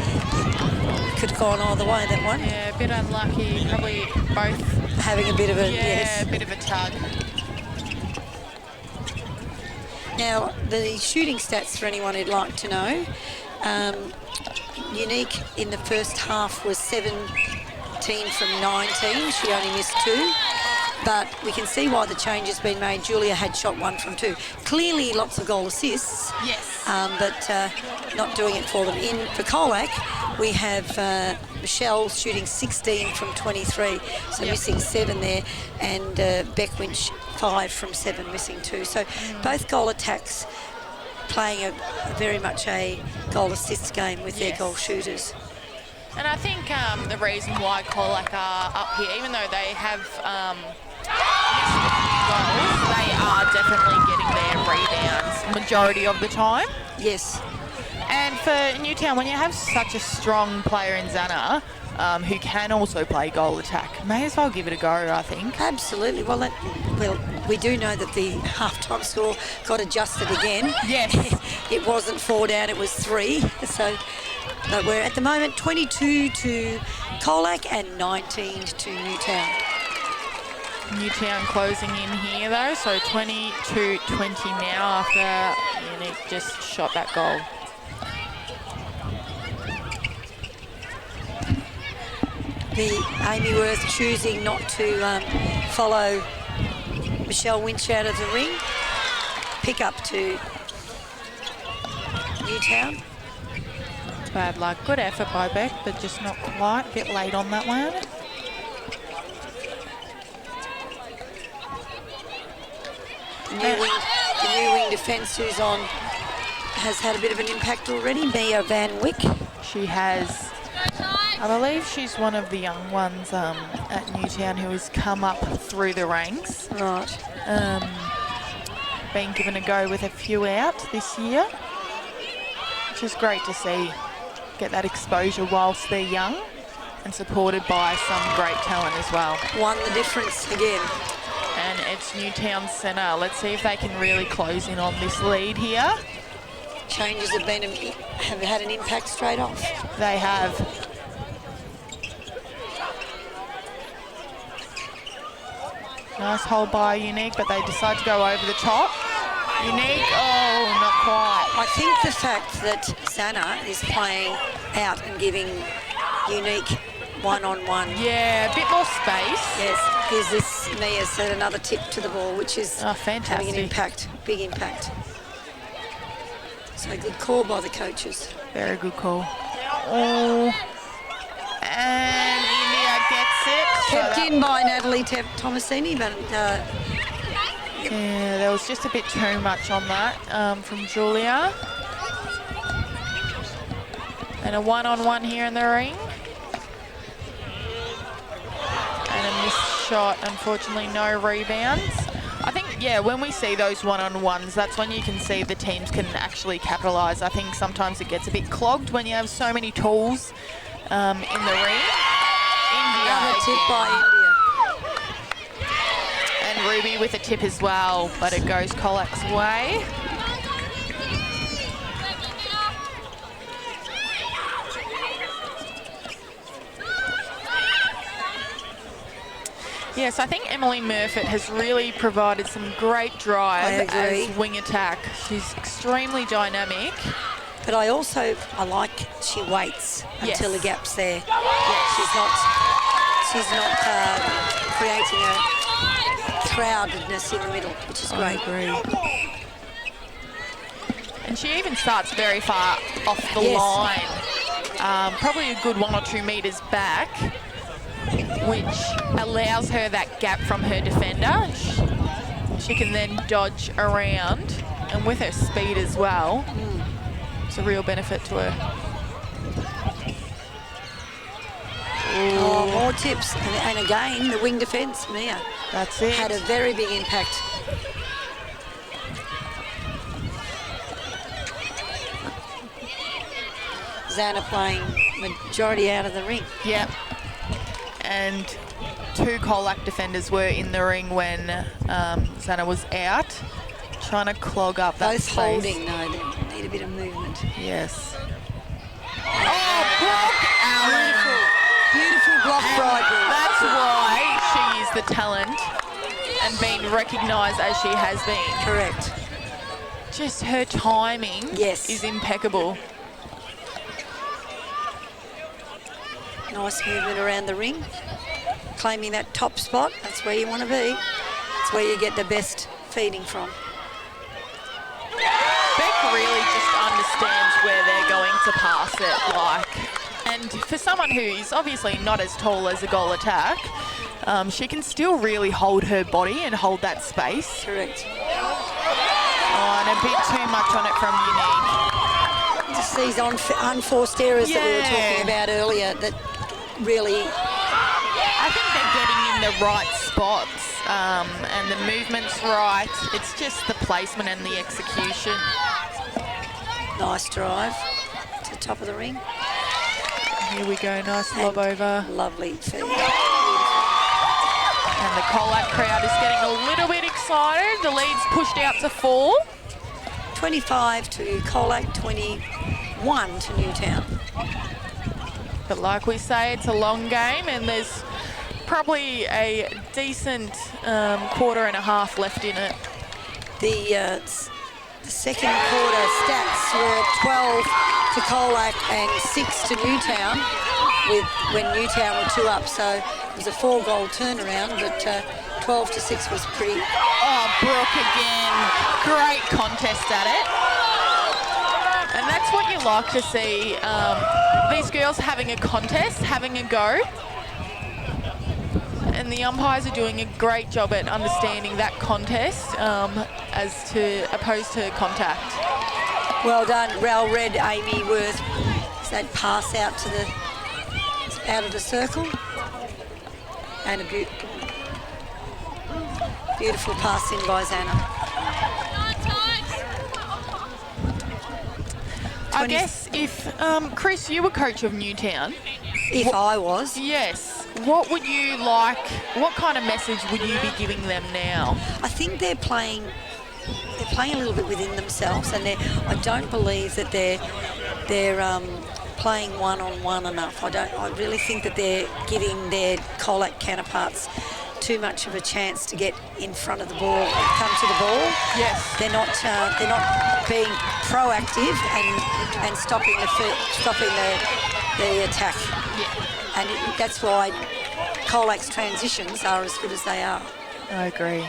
Could have gone either way, that one. Yeah, a bit unlucky. Probably both having a bit of a a bit of a tug. Now, the shooting stats for anyone who'd like to know. Unique in the first half was 17 from 19. She only missed 2. But we can see why the change has been made. Julia had shot 1 from 2. Clearly lots of goal assists. Yes. But not doing it for them. For Colac, we have Michelle shooting 16 from 23. So missing 7 there. And Beck Winch 5 from 7, missing 2. So both goal attacks playing very much a goal assist game with their goal shooters. And I think the reason why Colac are up here, even though they have missed a few goals, they are definitely getting their rebounds majority of the time. Yes. And for Newtown, when you have such a strong player in Zana, who can also play goal attack, may as well give it a go, I think. Absolutely. Well, we do know that the half-time score got adjusted again. Yes. It wasn't 4 down, it was 3. So but we're at the moment 22 to Colac and 19 to Newtown. Newtown closing in here though, so 22-20 now after Unique just shot that goal. The Amy Worth choosing not to follow Michelle Winch out of the ring. Pick up to Newtown. Bad luck. Good effort by Beck, but just not quite. A bit late on that one. The new wing defence who's on has had a bit of an impact already. Mia Van Wyck. She has. I believe she's one of the young ones at Newtown who has come up through the ranks. Right. Been given a go with a few out this year, which is great to see. Get that exposure whilst they're young and supported by some great talent as well. Won the difference again. And it's Newtown Centre. Let's see if they can really close in on this lead here. Changes have had an impact straight off. They have. Nice hold by Unique, but they decide to go over the top. Unique, oh, not quite. I think the fact that Zana is playing out and giving Unique one-on-one. Yeah, a bit more space. Yes, here's this Mia said another tip to the ball, which is having an impact, big impact. So a good call by the coaches. Very good call. Oh, and India gets it. Kept in by Natalie Tomasini, but yeah, there was just a bit too much on that from Julia. And a one-on-one here in the ring. And a missed shot, unfortunately no rebounds. I think yeah, when we see those one-on-ones, that's when you can see the teams can actually capitalise. I think sometimes it gets a bit clogged when you have so many tools in the ring. India Another tip again. by India. And Ruby with a tip as well, but it goes Colac's way. Yes, I think Emily Murfitt has really provided some great drive as wing attack. She's extremely dynamic. But I like she waits until the gap's there. Yes. She's not creating a crowdedness in the middle, which is great. I agree. And she even starts very far off the line, probably a good 1 or 2 metres back, which allows her that gap from her defender. She can then dodge around, and with her speed as well, it's a real benefit to her. Oh, more tips. And again, the wing defence, Mia. That's it. Had a very big impact. Zana playing majority out of the ring. Yep. And 2 Colac defenders were in the ring when Zana was out, trying to clog up that Both space. holding, though. They need a bit of movement. Yes. Oh, Brooke Allen. Beautiful block bribery. That's why she is the talent and being recognised as she has been. Correct. Just her timing is impeccable. Nice movement around the ring. Claiming that top spot, that's where you want to be. That's where you get the best feeding from. Beck really just understands where they're going to pass it, and for someone who is obviously not as tall as a goal attack, she can still really hold her body and hold that space. Correct. Oh, and a bit too much on it from Unique. Just these unforced errors that we were talking about earlier that really... I think they're getting in the right spots and the movement's right. It's just the placement and the execution. Nice drive to the top of the ring. Here we go, nice lob over. Lovely feed. And the Colac crowd is getting a little bit excited. The lead's pushed out to 4. 25 to Colac, 21 to Newtown. But like we say, it's a long game and there's probably a decent quarter and a half left in it. The second quarter stats were 12 to Colac and 6 to Newtown, when Newtown were 2 up. So it was a 4-goal turnaround, but 12 to 6 was pretty... Oh, Brooke again. Great contest at it. And that's what you like to see. These girls having a contest, having a go. And the umpires are doing a great job at understanding that contest opposed to contact. Well done, Rel Red, Amy Worth. That pass out of the circle. And a beautiful pass in by Zana. I guess if, Chris, you were coach of Newtown. If I was. Yes. What would you like, what kind of message would you be giving them now? I think they're playing a little bit within themselves, and I don't believe that they're playing one-on-one enough. I really think that they're giving their Colac counterparts too much of a chance to get in front of the ball, come to the ball. Yes. They're not being proactive and stopping the attack. Yeah. And that's why Colac's transitions are as good as they are. I agree.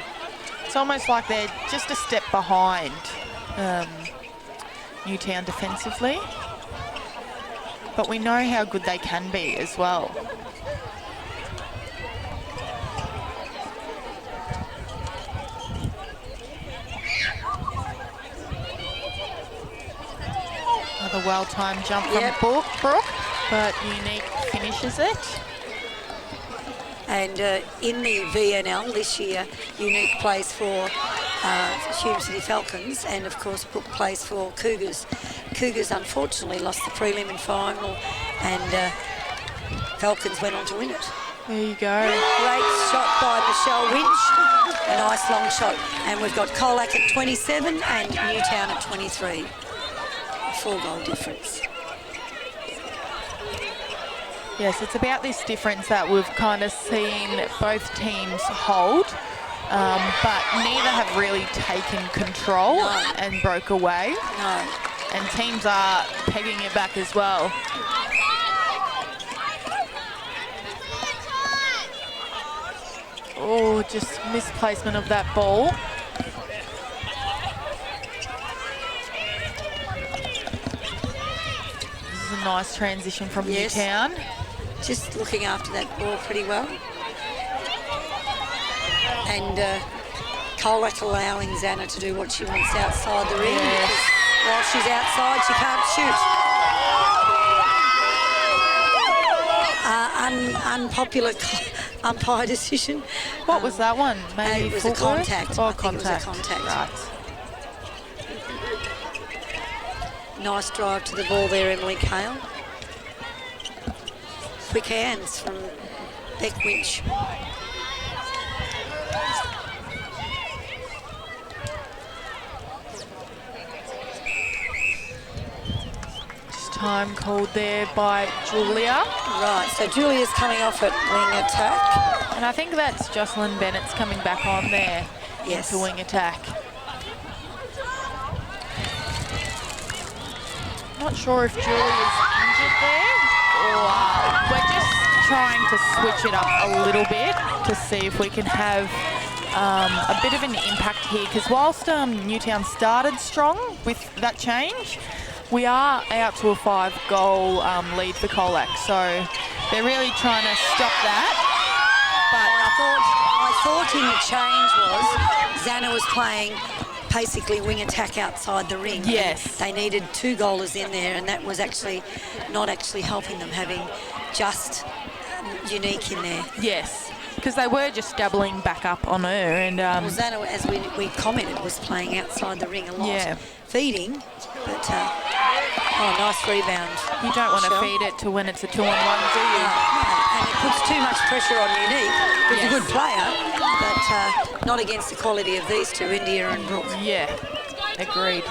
It's almost like they're just a step behind Newtown defensively. But we know how good they can be as well. Another well-timed jump from Brooke, but Unique finishes it. And in the VNL this year, Unique plays for Hume City Falcons, and of course Brooke plays for Cougars. Cougars unfortunately lost the prelim and final, and Falcons went on to win it. There you go. Great shot by Michelle Winch, a nice long shot. And we've got Colac at 27 and Newtown at 23. A 4-goal difference. Yes, it's about this difference that we've kind of seen both teams hold, but neither have really taken control and broke away. No. And teams are pegging it back as well. Oh, just misplacement of that ball. This is a nice transition from Newtown. Just looking after that ball pretty well. And Colac allowing Xana to do what she wants outside the ring. Yes. While she's outside, she can't shoot. Unpopular umpire decision. What was that one? Maybe it was a footwork? contact. Oh, I think it was a contact. Right. Nice drive to the ball there, Emily Cale. Quick hands from Beck Winch. Time called there by Julia. Right, so Julia's coming off at wing attack. And I think that's Jocelyn Bennett's coming back on there. Yes. Into wing attack. Not sure if Julia's injured there, or we're just trying to switch it up a little bit to see if we can have a bit of an impact here, because whilst Newtown started strong with that change, we are out to a 5-goal lead for Colac, so they're really trying to stop that. But I thought in the change was Xana was playing basically wing attack outside the ring. Yes. They needed 2 goalers in there, and that was actually not actually helping them, having just Unique in there. Yes, because they were just doubling back up on her, and well, Xana, as we commented, was playing outside the ring a lot, feeding, but oh, nice rebound. You don't want to feed it to when it's a 2-on-1, do you? And it puts too much pressure on Unique, who's a good player, but not against the quality of these two, India and Brooke. Yeah, agreed.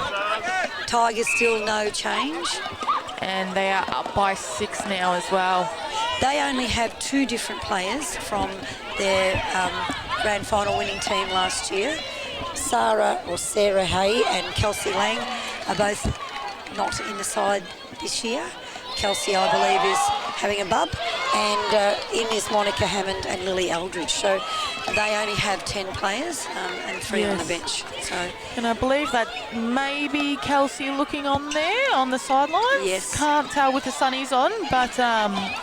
Tigers still no change. And they are up by 6 now as well. They only have 2 different players from their grand final winning team last year. Sarah Hay and Kelsey Lang are both not in the side this year. Kelsey, I believe, is having a bub, and in is Monica Hammond and Lily Eldridge. So they only have 10 players and 3 on the bench. So, and I believe that maybe Kelsey looking on there on the sidelines. Yes. Can't tell with the sunnies on, but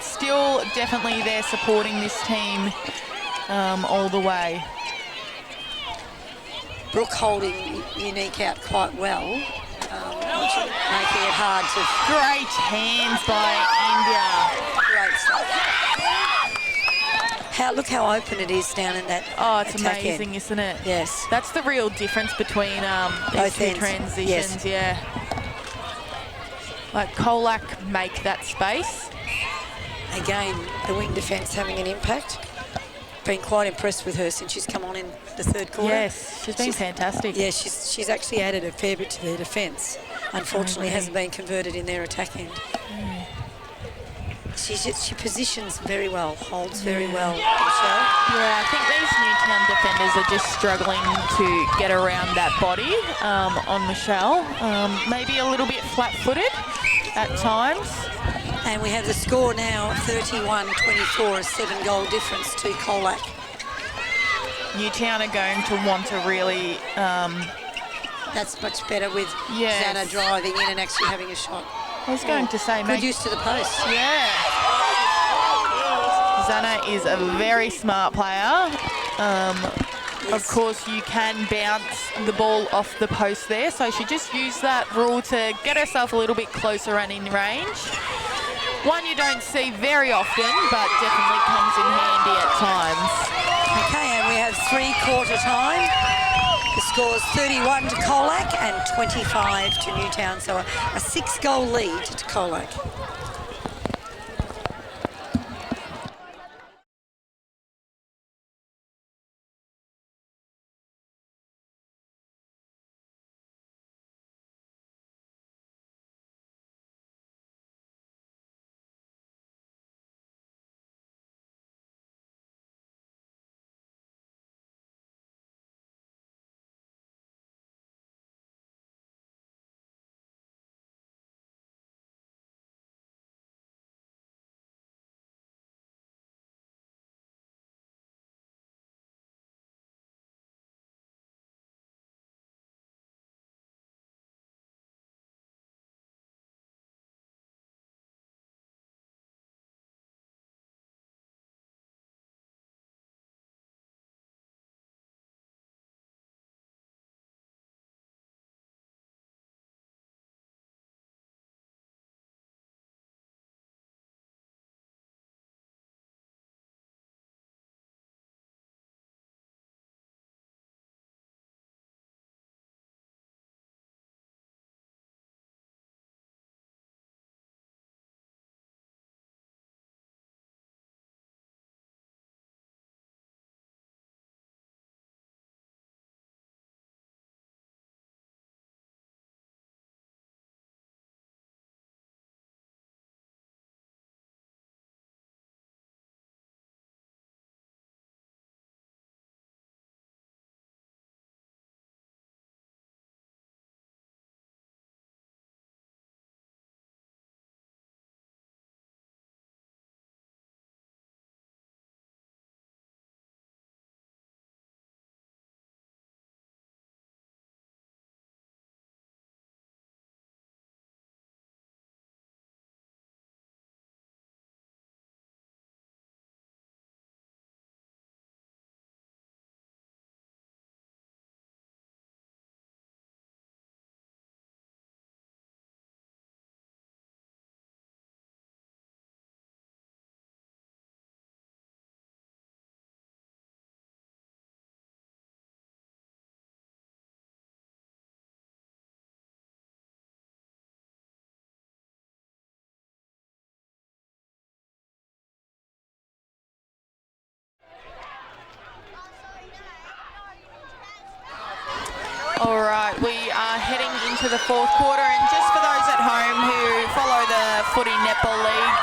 still definitely there supporting this team all the way. Brooke holding Unique out quite well, making it hard to... Great hands by India. Great stuff. Look how open it is down in that it's amazing, end. Isn't it? Yes. That's the real difference between these two transitions, yeah. Like Colac make that space. Again, the wing defence having an impact. Been quite impressed with her since she's come on in the 3rd quarter. Yes, she's been fantastic. Yeah, she's actually added a fair bit to their defence. Unfortunately, hasn't been converted in their attack end. She positions very well, holds very well, Michelle. Yeah, I think these Newtown defenders are just struggling to get around that body on Michelle. Maybe a little bit flat-footed at times. And we have the score now, 31-24, a 7-goal difference to Colac. Newtown are going to want to really... That's much better with Xana driving in and actually having a shot. I was going to say... Good use to the post. Yeah. Xana is a very smart player. Of course, you can bounce the ball off the post there, so she just used that rule to get herself a little bit closer and in range. One you don't see very often, but definitely comes in handy at times. Okay, and we have 3-quarter time. The scores 31 to Colac and 25 to Newtown. So a 6-goal lead to Colac. All right, we are heading into the fourth quarter, and just for those at home who follow the Footy Netball League,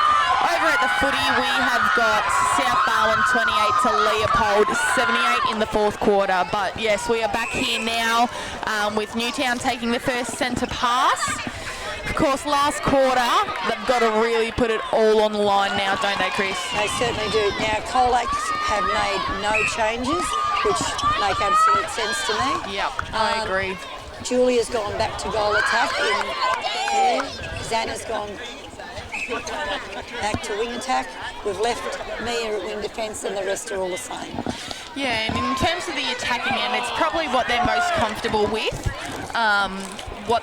over at the footy we have got South Barwon 28 to Leopold 78 in the fourth quarter. But yes, we are back here now with Newtown taking the first centre pass. Of course, last quarter, they've got to really put it all on the line now, don't they, Chris? They certainly do. Now, Colac have made no changes, which make absolute sense to me. Yep, I agree. Julia's gone back to goal attack. Xana's gone back to wing attack. We've left Mia at wing defence, and the rest are all the same. Yeah, and in terms of the attacking end, it's probably what they're most comfortable with. What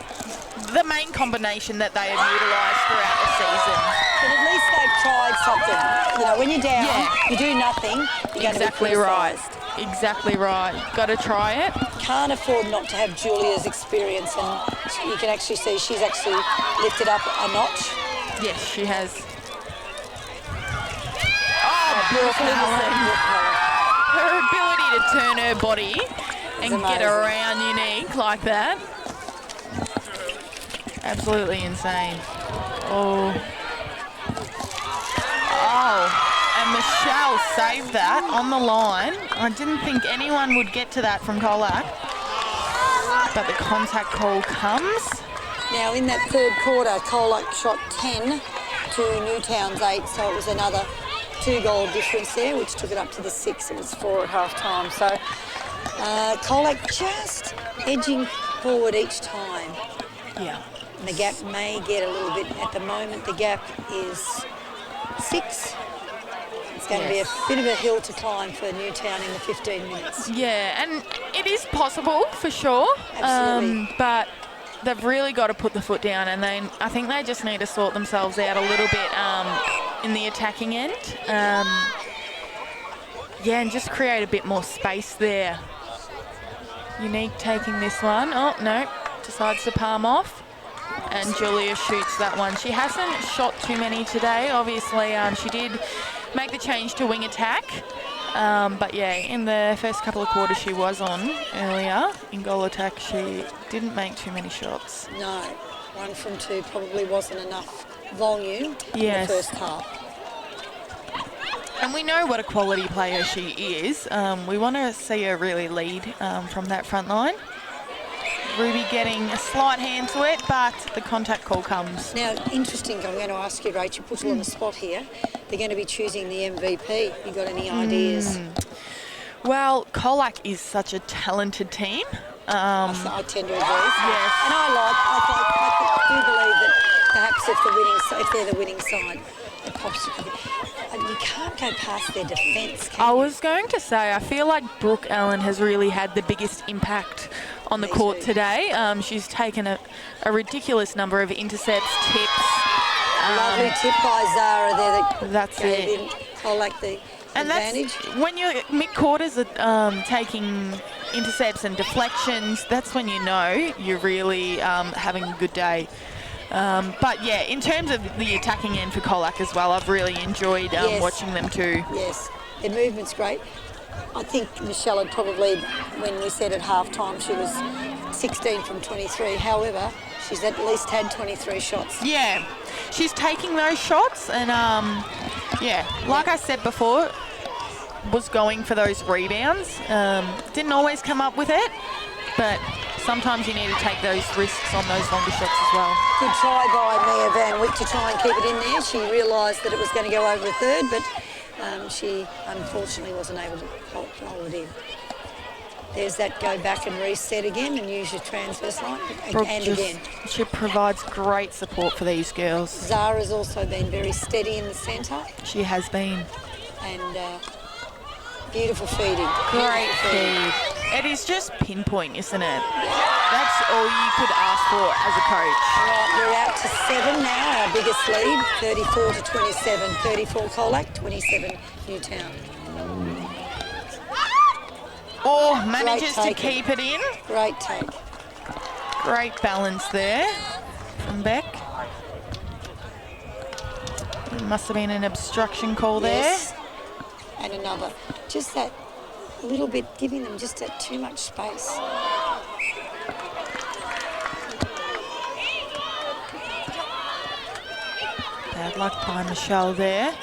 the main combination that they have utilised throughout the season. But at least they've tried something. You know, when you're down, you do nothing, you're exactly going to be right. Exactly right. Got to try it. Can't afford not to have Julia's experience, and you can actually see she's actually lifted up a notch. Yes, she has. Oh, Brooke Allen. Her ability to turn her body and get around unique like that. Absolutely insane. Oh. And Michelle saved that on the line. I didn't think anyone would get to that from Colac. But the contact call comes. Now in that third quarter, Colac shot 10 to Newtown's 8, so it was another 2-goal difference there, which took it up to the 6. It was 4 at half time. So Colac just edging forward each time. Yeah. And the gap may get a little bit. At the moment, the gap is 6. It's going to be a bit of a hill to climb for Newtown in the 15 minutes. Yeah, and it is possible for sure. Absolutely. But they've really got to put the foot down, and I think they just need to sort themselves out a little bit in the attacking end. Yeah, and just create a bit more space there. Unique taking this one. Oh, no. Decides to palm off. And Julia shoots that one. She hasn't shot too many today. Obviously, she did make the change to wing attack. But yeah, in the first couple of quarters she was on earlier. In goal attack, she didn't make too many shots. No, 1 from 2 probably wasn't enough volume in Yes. the first half. And we know what a quality player she is. We want to see her really lead from that front line. Ruby getting a slight hand to it, but the contact call comes. Now, interesting, I'm going to ask you, Rachel, put you on the spot here. They're going to be choosing the MVP. You got any ideas? Well, Colac is such a talented team. I tend to agree. Yes. And I do believe that perhaps if they're the winning side, they possibly. You can't go past their defence, can I you? was going to say, I feel like Brooke Allen has really had the biggest impact on the court today. She's taken a ridiculous number of intercepts, tips. Lovely tip by Zara there. That's gave it. Colac the And advantage. that's when your mid-quarters are taking intercepts and deflections, that's when you know you're really having a good day. But yeah, in terms of the attacking end for Colac as well, I've really enjoyed Yes. watching them too. Yes, their movement's great. I think Michelle had probably, when we said at half-time, she was 16 from 23. However, she's at least had 23 shots. Yeah, she's taking those shots and, yeah, like I said before, was going for those rebounds. Didn't always come up with it, but sometimes you need to take those risks on those longer shots as well. Good try by Mia Van Wyk to try and keep it in there. She realised that it was going to go over a third, but she unfortunately wasn't able to roll it in. There's that go back and reset again and use your transverse line. And again. She provides great support for these girls. Zara's also been very steady in the centre. She has been. And beautiful feeding. Great feed. It is just pinpoint, isn't it? That's all you could ask for as a coach. Right, we're out to 7 now, our biggest lead, 34 to 27. 34 Colac, 27 Newtown. Oh, manages to keep it in. Great take. Great balance there from Beck. Must have been an obstruction call Yes. And another. Just that little bit, giving them just that too much space. Bad luck by Michelle there.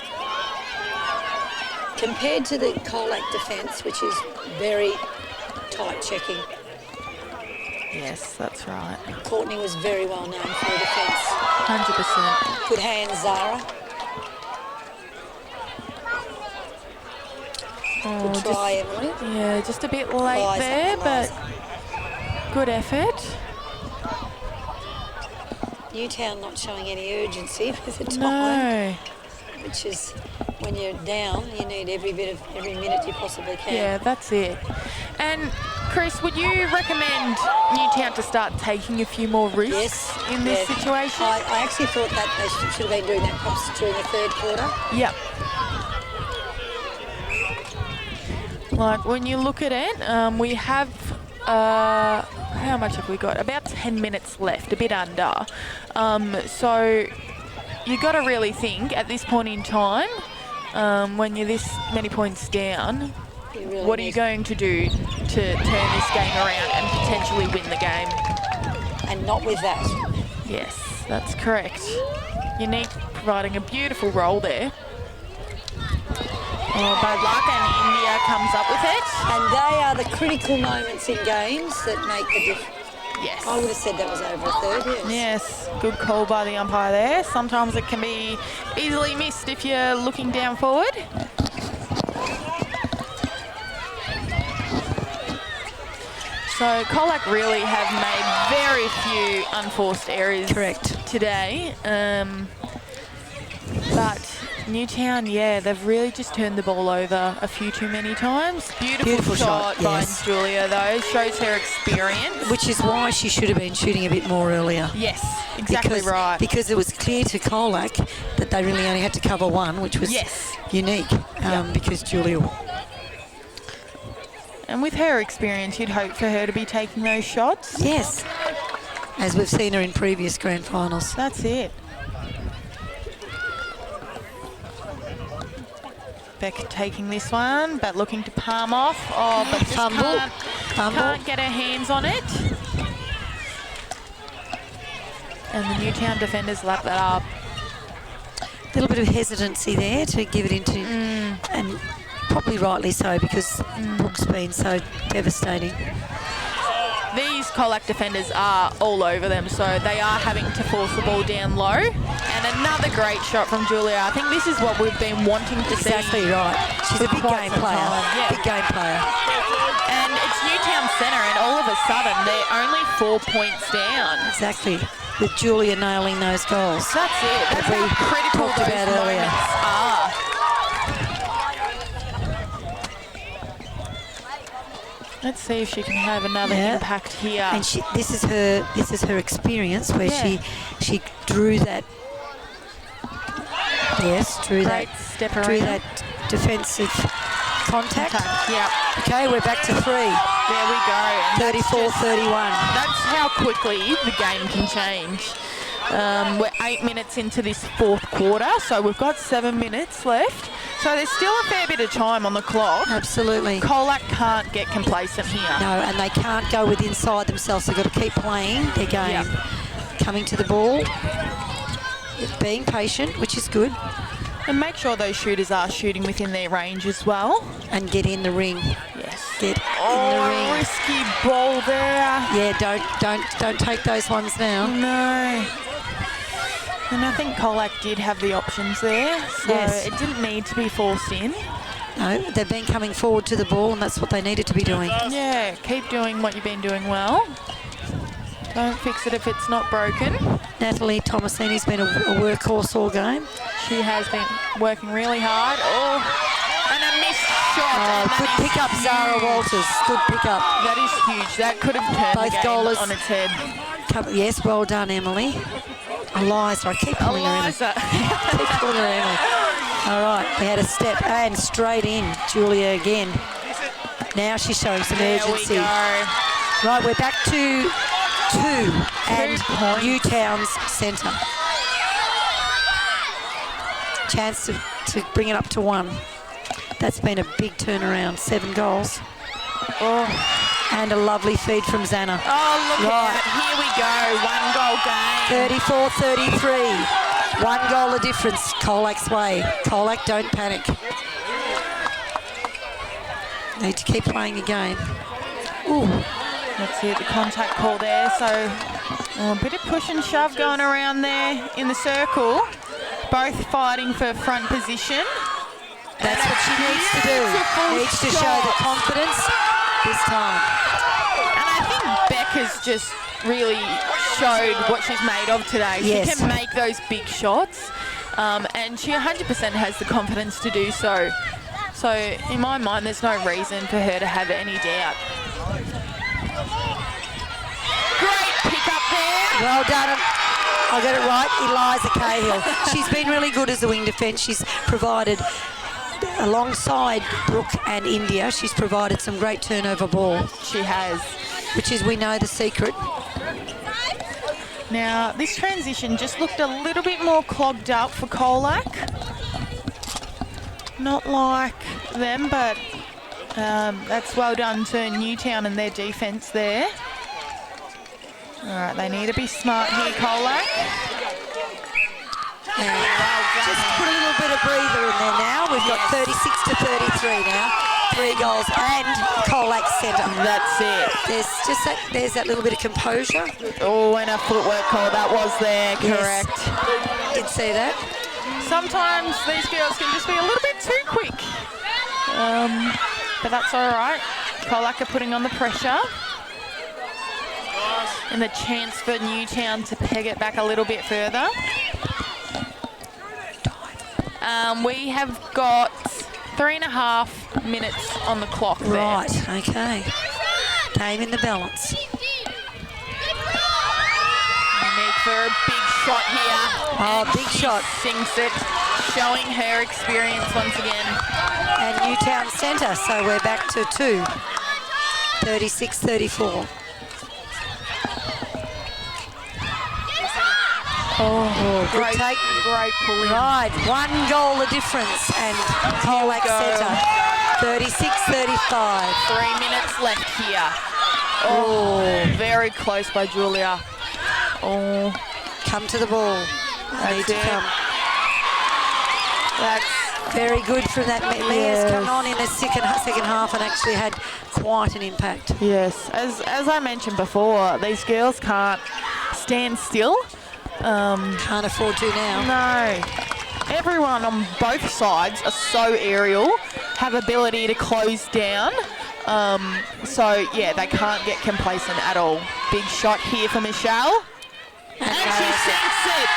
Compared to the Colac defence, which is very tight checking. Yes, that's right. Courtney was very well known for her defence. 100%. Good hands, Zara. Oh, Good try, Emily. Yeah, just a bit late there, but good effort. Newtown not showing any urgency with the time. No. Which is, when you're down, you need every minute you possibly can. Yeah, that's it. And Chris, would you recommend Newtown to start taking a few more risks in this situation? I actually thought that they should have been doing that perhaps during the third quarter. Yep. Like when you look at it, we have, how much have we got? About 10 minutes left, a bit under. So you got to really think at this point in time, when you're this many points down, Really what are you going to do to turn this game around and potentially win the game? And not with that. Yes, that's correct. Unique providing a beautiful roll there. Oh, bad luck, and India comes up with it. And they are the critical moments in games that make the difference. Yes. I would have said that was over a third, yes. Yes, good call by the umpire there. Sometimes it can be easily missed if you're looking down forward. So Colac really have made very few unforced errors today. But Newtown, yeah, they've really just turned the ball over a few too many times. Beautiful shot by Julia, though. Shows her experience. Which is why she should have been shooting a bit more earlier. Yes, exactly right. Because it was clear to Colac that they really only had to cover one, which was unique, because Julia... And with her experience, you'd hope for her to be taking those shots. Yes, as we've seen her in previous grand finals. That's it. Becca taking this one, but looking to palm off. Oh, but just can't get her hands on it. And the Newtown defenders lap that up. A little bit of hesitancy there to give it into, and probably rightly so, because Brooke's been so devastating. These Colac defenders are all over them, so they are having to force the ball down low. And another great shot from Julia. I think this is what we've been wanting to see. Exactly right. She's a big game player. Yeah. Big game player. And it's Newtown Centre, and all of a sudden they're only 4 points down. Exactly. With Julia nailing those goals. That's it. That's how critical talked those about earlier. moments are. Let's see if she can have another impact here. And this is her experience where she drew that. Yes, drew Great that. step Drew around. that defensive contact. Yeah. Okay, we're back to 3. There we go. And 34-31. That's how quickly the game can change. We're 8 minutes into this fourth quarter, so we've got 7 minutes left. So there's still a fair bit of time on the clock. Absolutely. Colac can't get complacent here. No, and they can't go with inside themselves. They've got to keep playing their game. Coming to the ball, being patient, which is good. And make sure those shooters are shooting within their range as well. And get in the ring. Yes. Get in the ring. Risky ball there. Yeah, don't take those ones now. No. And I think Colac did have the options there, so it didn't need to be forced in. No, they've been coming forward to the ball, and that's what they needed to be doing. Yeah, keep doing what you've been doing well. Don't fix it if it's not broken. Natalie Tomasini's been a workhorse all game. She has been working really hard. Oh, and a missed shot. Good pick up, Zara Walters. Good pick up. That is huge. That could have turned Both the game goalers. on its head. Yes, well done, Emily. Eliza, I keep calling her Emily. Keep calling her Emily. All right, we had a step and straight in. Julia again. Now she's showing some urgency. There we go. Right, we're back to 2 and points. Newtown's centre. Chance to bring it up to 1. That's been a big turnaround. 7 goals. Oh. And a lovely feed from Zana. Oh, look at it. Here we go. 1 goal game. 34-33. 1 goal of difference. Colac's way. Colac, don't panic. Need to keep playing the game. Ooh. Let's see the contact call there. So a bit of push and shove going around there in the circle. Both fighting for front position. That's what she needs to do. Needs to show the confidence this time. And I think Becca's just really showed what she's made of today. Yes. She can make those big shots, and she 100% has the confidence to do so. So in my mind, there's no reason for her to have any doubt. Great pick up there. Well done. I got it right. Eliza Cahill. She's been really good as a wing defence. She's provided, alongside Brooke and India, she's provided some great turnover ball. She has. Which is, we know, the secret. Now, this transition just looked a little bit more clogged up for Colac. Not like them, but that's well done to Newtown and their defence there. All right, they need to be smart here, Colac. Just put a little bit of breather in there now. We've got 36-33 now. 3 goals and Colac centre. That's it. There's that little bit of composure. Oh, and a footwork call. That was there, correct. Yes. Did see that. Sometimes these girls can just be a little bit too quick. But that's all right. Colac are putting on the pressure. And the chance for Newtown to peg it back a little bit further. We have got 3.5 minutes on the clock there. Right, okay. Game in the balance. We need for a big shot here. Oh, big shot. Sinks it, showing her experience once again. And Newtown centre, so we're back to 2. 36-34. Oh, Good take. great pulling. Right, 1 goal the difference, and Colac centre, 36-35. 3 minutes left here. Oh, very close by Julia. Oh, Come to the ball. They need to it. come. that's Very good from that. Mia's come on in the second half and actually had quite an impact. yes. As I mentioned before, these girls can't stand still. Can't afford to now. No. Everyone on both sides are so aerial, have ability to close down. So, yeah, they can't get complacent at all. Big shot here for Michelle. And she sinks it.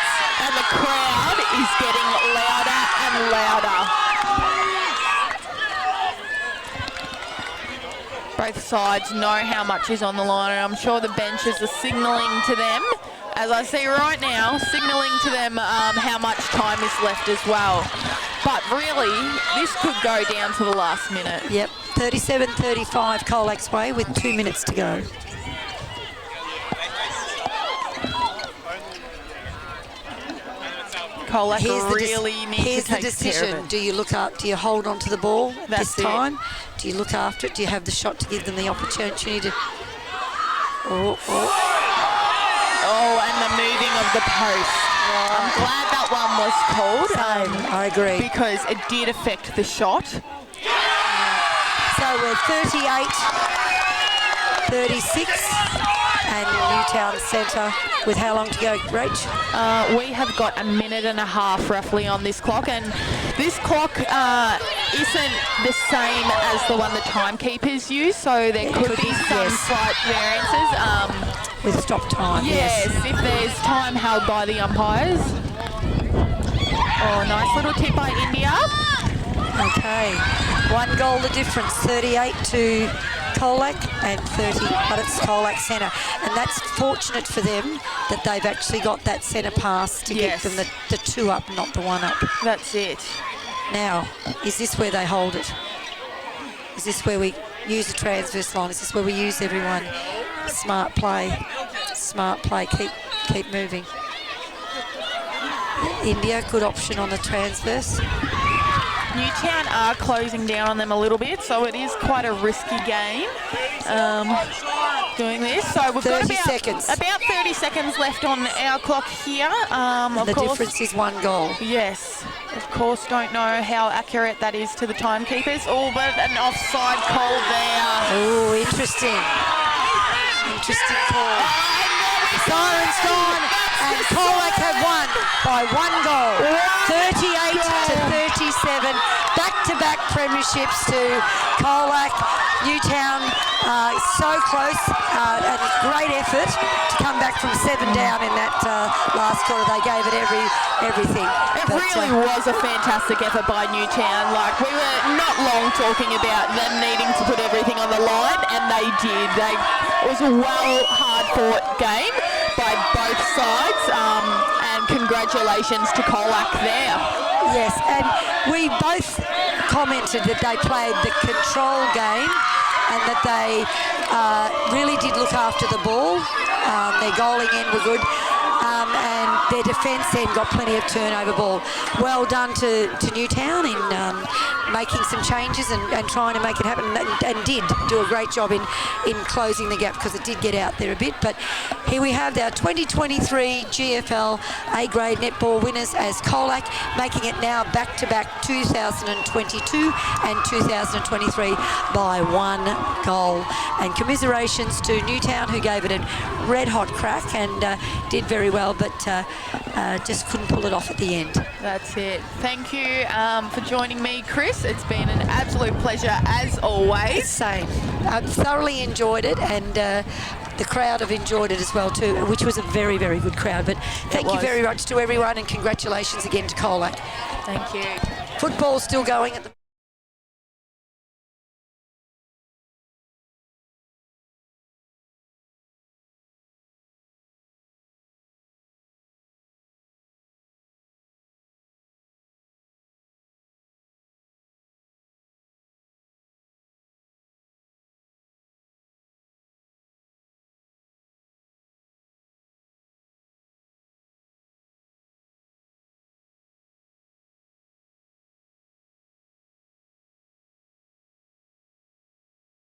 And the crowd is getting louder and louder. Both sides know how much is on the line, and I'm sure the benches are signalling to them, as I see right now, signalling to them how much time is left as well. But really, this could go down to the last minute. Yep, 37-35 Colac's way with 2 minutes to go. Colac Here's really needs to take the care decision. of it. Do you look up? Do you hold on to the ball That's this it. time? Do you look after it? Do you have the shot to give them the opportunity to? Oh. Oh, and the moving of the post. I'm glad that one was called. I agree. Because it did affect the shot. So we're 38-36, and Newtown Centre with how long to go, Rach? We have got a minute and a half roughly on this clock, and this clock isn't the same as the one the timekeepers use, so there could be some slight variances. With stop time, Yes, if there's time held by the umpires. Oh, nice little tip by India. Okay, 1 goal the difference, 38 to Colac and 30, but it's Colac centre. And that's fortunate for them that they've actually got that centre pass to Yes. get them the 2 up, not the 1 up. That's it. Now, is this where they hold it? Is this where we use the transverse line? Is this where we use everyone? Smart play, keep moving. India, good option on the transverse. Newtown are closing down on them a little bit, so it is quite a risky game doing this. So we've got 30 seconds. about 30 seconds left on our clock here. The difference is 1 goal. Yes, of course, don't know how accurate that is to the timekeepers. Oh, but an offside call there. Oh, interesting. Interesting call. Siren's gone, and Colac have won by 1 goal. 38-37. Back-to-back premierships to Colac. Newtown so close, and great effort to come back from 7 down in that last quarter. They gave it everything. It really was a fantastic effort by Newtown. Like, we were not long talking about them needing to put everything on the line, and they did. It was a hard-fought game by both sides, and congratulations to Colac there. Yes, and we both commented that they played the control game and that they really did look after the ball. Their goaling end were good, and their defence then got plenty of turnover ball. Well done to Newtown in making some changes and trying to make it happen, and did do a great job in closing the gap, because it did get out there a bit. But here we have our 2023 GFL A-grade netball winners as Colac, making it now back-to-back 2022 and 2023 by 1 goal. And commiserations to Newtown, who gave it a red-hot crack and did very well, but just couldn't pull it off at the end. That's it. Thank you for joining me, Chris. It's been an absolute pleasure as always. Same. I thoroughly enjoyed it, and the crowd have enjoyed it as well too, which was a very, very good crowd. But thank you very much to everyone, and congratulations again to Colac. Thank you. Football's still going at the